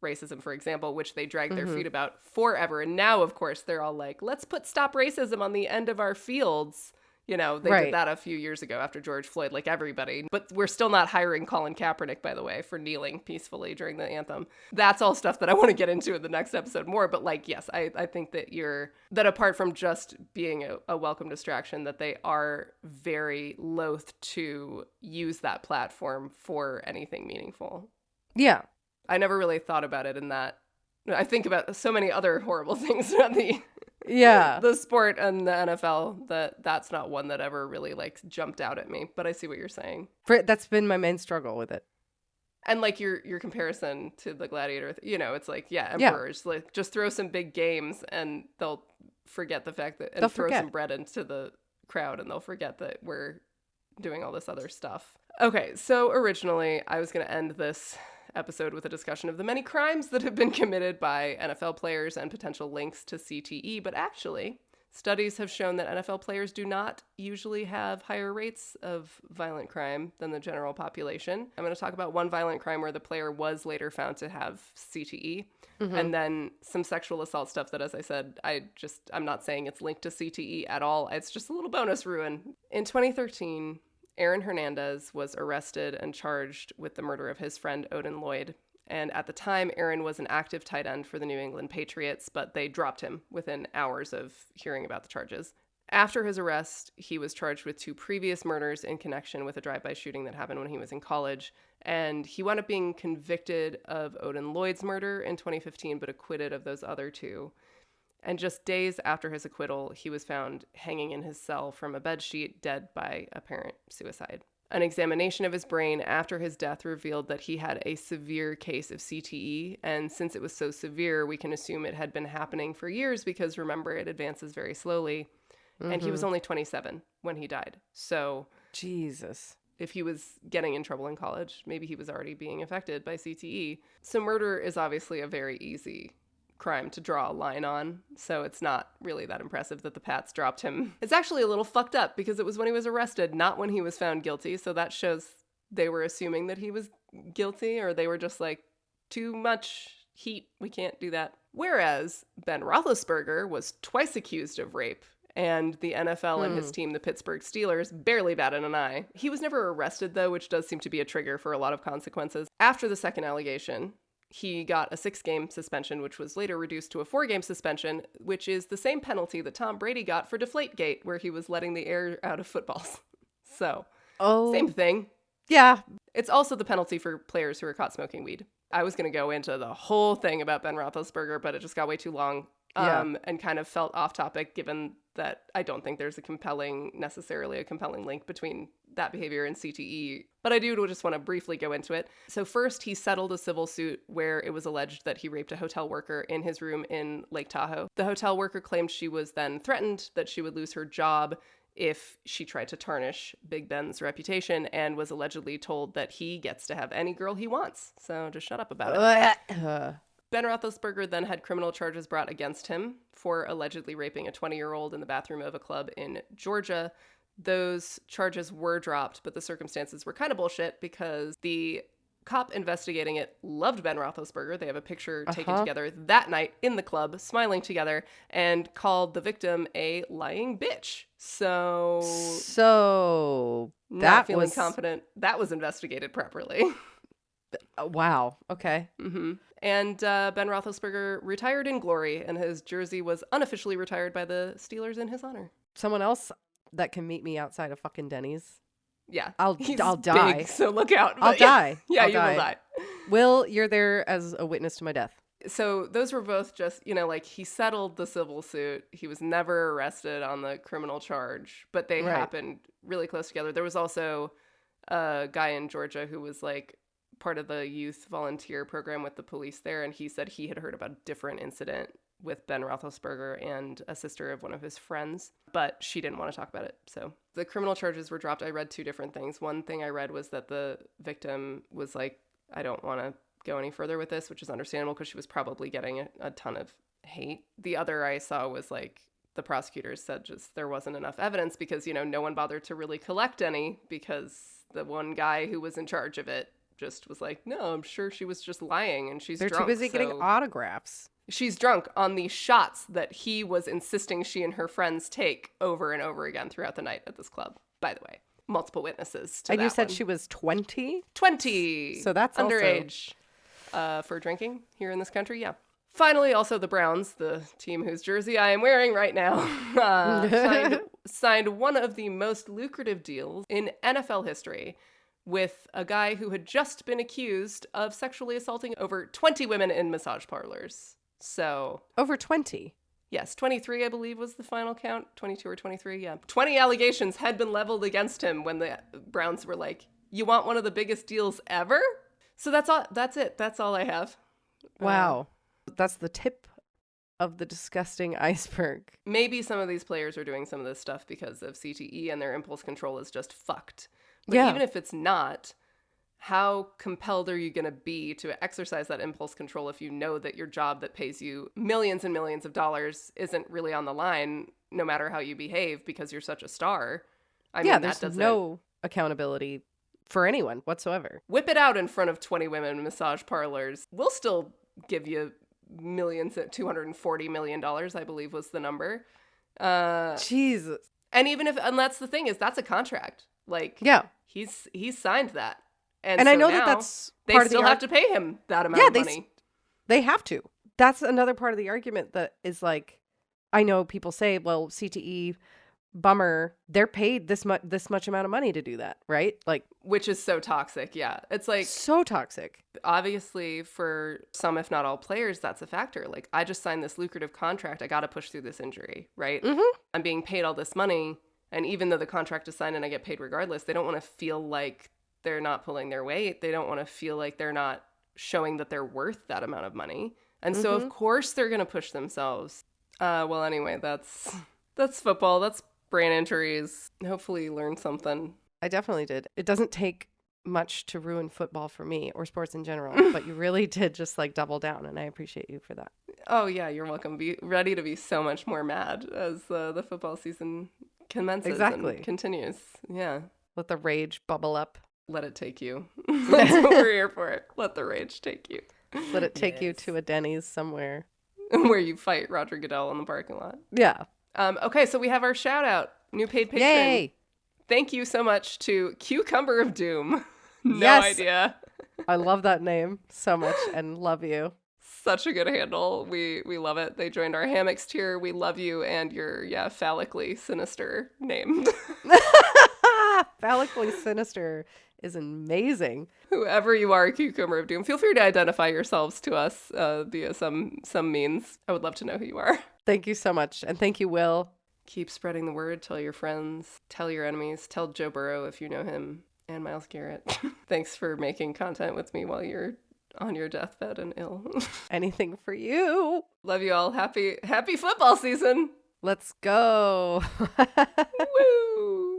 Speaker 2: racism, for example, which they dragged their feet about forever. And now, of course, they're all like, let's put stop racism on the end of our fields. They
Speaker 3: Right.
Speaker 2: did that a few years ago after George Floyd, like everybody. But we're still not hiring Colin Kaepernick, by the way, for kneeling peacefully during the anthem. That's all stuff that I want to get into in the next episode more. But like, yes, I think that that apart from just being a welcome distraction, that they are very loath to use that platform for anything meaningful.
Speaker 3: Yeah.
Speaker 2: I never really thought about it in that. I think about so many other horrible things about
Speaker 3: Yeah.
Speaker 2: the sport and the NFL that's not one that ever really like jumped out at me. But I see what you're saying.
Speaker 3: That's been my main struggle with it.
Speaker 2: And like your comparison to the gladiator, it's like, emperors, like just throw some big games and they'll forget the fact that, and
Speaker 3: They'll
Speaker 2: throw
Speaker 3: forget.
Speaker 2: some bread into the crowd and they'll forget that we're doing all this other stuff. Okay, so originally I was going to end this episode with a discussion of the many crimes that have been committed by NFL players and potential links to CTE, but actually, studies have shown that NFL players do not usually have higher rates of violent crime than the general population. I'm going to talk about one violent crime where the player was later found to have CTE, and then some sexual assault stuff that, as I said, I'm not saying it's linked to CTE at all. It's just a little bonus ruin. In 2013, Aaron Hernandez was arrested and charged with the murder of his friend Odin Lloyd. And at the time, Aaron was an active tight end for the New England Patriots, but they dropped him within hours of hearing about the charges. After his arrest, he was charged with 2 previous murders in connection with a drive-by shooting that happened when he was in college. And he wound up being convicted of Odin Lloyd's murder in 2015, but acquitted of those other 2. And just days after his acquittal, he was found hanging in his cell from a bedsheet, dead by apparent suicide. An examination of his brain after his death revealed that he had a severe case of CTE, and since it was so severe, we can assume it had been happening for years because, remember, it advances very slowly. And he was only 27 when he died. So
Speaker 3: Jesus.
Speaker 2: if he was getting in trouble in college, maybe he was already being affected by CTE. So murder is obviously a very easy crime to draw a line on, so it's not really that impressive that the Pats dropped him. It's actually a little fucked up because it was when he was arrested, not when he was found guilty, so that shows they were assuming that he was guilty, or they were just like, too much heat, we can't do that. Whereas Ben Roethlisberger was twice accused of rape, and the NFL and his team, the Pittsburgh Steelers, barely batted an eye. He was never arrested, though, which does seem to be a trigger for a lot of consequences. After the second allegation, he got a 6-game suspension, which was later reduced to a 4-game suspension, which is the same penalty that Tom Brady got for Deflategate, where he was letting the air out of footballs. So, same thing.
Speaker 3: Yeah.
Speaker 2: It's also the penalty for players who are caught smoking weed. I was going to go into the whole thing about Ben Roethlisberger, but it just got way too long and kind of felt off topic, given that I don't think there's necessarily a compelling link between that behavior and CTE. But I do just want to briefly go into it. So first, he settled a civil suit where it was alleged that he raped a hotel worker in his room in Lake Tahoe. The hotel worker claimed she was then threatened that she would lose her job if she tried to tarnish Big Ben's reputation, and was allegedly told that he gets to have any girl he wants. So just shut up about it. Ben Roethlisberger then had criminal charges brought against him for allegedly raping a 20-year-old in the bathroom of a club in Georgia. Those charges were dropped, but the circumstances were kind of bullshit because the cop investigating it loved Ben Roethlisberger. They have a picture taken together that night in the club, smiling together, and called the victim a lying bitch. So
Speaker 3: that
Speaker 2: feeling
Speaker 3: was
Speaker 2: confident that was investigated properly.
Speaker 3: Wow. Okay.
Speaker 2: And Ben Roethlisberger retired in glory, and his jersey was unofficially retired by the Steelers in his honor.
Speaker 3: Someone else that can meet me outside of fucking Denny's.
Speaker 2: Yeah.
Speaker 3: I'll die.
Speaker 2: Big, so look out.
Speaker 3: I'll die.
Speaker 2: Yeah,
Speaker 3: I'll
Speaker 2: you will die.
Speaker 3: Will, you're there as a witness to my death.
Speaker 2: So those were both just, like he settled the civil suit. He was never arrested on the criminal charge, but they happened really close together. There was also a guy in Georgia who was like part of the youth volunteer program with the police there, and he said he had heard about a different incident with Ben Roethlisberger and a sister of one of his friends, but she didn't want to talk about it. So the criminal charges were dropped. I read two different things. One thing I read was that the victim was like, I don't want to go any further with this, which is understandable because she was probably getting a ton of hate. The other I saw was like, the prosecutors said just there wasn't enough evidence because, no one bothered to really collect any because the one guy who was in charge of it just was like, no, I'm sure she was just lying and she's
Speaker 3: They're
Speaker 2: drunk.
Speaker 3: too busy getting autographs.
Speaker 2: She's drunk on the shots that he was insisting she and her friends take over and over again throughout the night at this club, by the way. Multiple witnesses to
Speaker 3: And
Speaker 2: that
Speaker 3: you said
Speaker 2: one.
Speaker 3: she was 20?
Speaker 2: 20.
Speaker 3: So that's
Speaker 2: underage for drinking here in this country, yeah. Finally, also the Browns, the team whose jersey I am wearing right now, signed one of the most lucrative deals in NFL history with a guy who had just been accused of sexually assaulting over 20 women in massage parlors. So
Speaker 3: Over 20?
Speaker 2: Yes, 23, I believe, was the final count. 22 or 23, yeah. 20 allegations had been leveled against him when the Browns were like, you want one of the biggest deals ever? So that's all. That's it. That's all I have.
Speaker 3: Wow. That's the tip of the disgusting iceberg.
Speaker 2: Maybe some of these players are doing some of this stuff because of CTE and their impulse control is just fucked. But
Speaker 3: Yeah.
Speaker 2: even if it's not, how compelled are you going to be to exercise that impulse control if you know that your job that pays you millions and millions of dollars isn't really on the line, no matter how you behave because you're such a star? I mean,
Speaker 3: There's
Speaker 2: that doesn't...
Speaker 3: no accountability for anyone whatsoever.
Speaker 2: Whip it out in front of 20 women in massage parlors. We'll still give you millions at $240 million, I believe was the number.
Speaker 3: Jesus.
Speaker 2: And even if, and that's the thing is that's a contract. Like,
Speaker 3: Yeah.
Speaker 2: he's signed that.
Speaker 3: And
Speaker 2: so
Speaker 3: I know
Speaker 2: now
Speaker 3: that's
Speaker 2: they
Speaker 3: part of
Speaker 2: still
Speaker 3: the
Speaker 2: have to pay him that amount of money.
Speaker 3: They have to. That's another part of the argument that is like, I know people say, well, CTE, bummer, they're paid this much amount of money to do that, right? Like,
Speaker 2: Which is so toxic, yeah. It's like,
Speaker 3: so toxic.
Speaker 2: obviously for some, if not all players, that's a factor. Like, I just signed this lucrative contract. I got to push through this injury, right?
Speaker 3: Mm-hmm.
Speaker 2: I'm being paid all this money. And even though the contract is signed and I get paid regardless, they don't want to feel like they're not pulling their weight. They don't want to feel like they're not showing that they're worth that amount of money. And so, of course, they're going to push themselves. Well, anyway, that's football. That's brain injuries. Hopefully you learned something.
Speaker 3: I definitely did. It doesn't take much to ruin football for me or sports in general, but you really did just like double down, and I appreciate you for that.
Speaker 2: Oh, yeah, you're welcome. Be ready to be so much more mad as the football season commences and continues. Yeah.
Speaker 3: Let the rage bubble up.
Speaker 2: Let it take you. That's what we're here for. Let the rage take you.
Speaker 3: Let it take you to a Denny's somewhere.
Speaker 2: Where you fight Roger Goodell in the parking lot.
Speaker 3: Yeah.
Speaker 2: Okay, so we have our shout out. New paid patron.
Speaker 3: Yay!
Speaker 2: Thank you so much to Cucumber of Doom. No
Speaker 3: Yes.
Speaker 2: idea.
Speaker 3: I love that name so much and love you.
Speaker 2: Such a good handle. We love it. They joined our hammocks tier. We love you and your phallically sinister name.
Speaker 3: Phallically sinister is amazing.
Speaker 2: Whoever you are, Cucumber of Doom, feel free to identify yourselves to us via some means. I would love to know who you are.
Speaker 3: Thank you so much. And thank you, Will.
Speaker 2: Keep spreading the word. Tell your friends. Tell your enemies. Tell Joe Burrow if you know him. And Myles Garrett. Thanks for making content with me while you're on your deathbed and ill.
Speaker 3: Anything for you.
Speaker 2: Love you all. Happy football season.
Speaker 3: Let's go.
Speaker 2: Woo!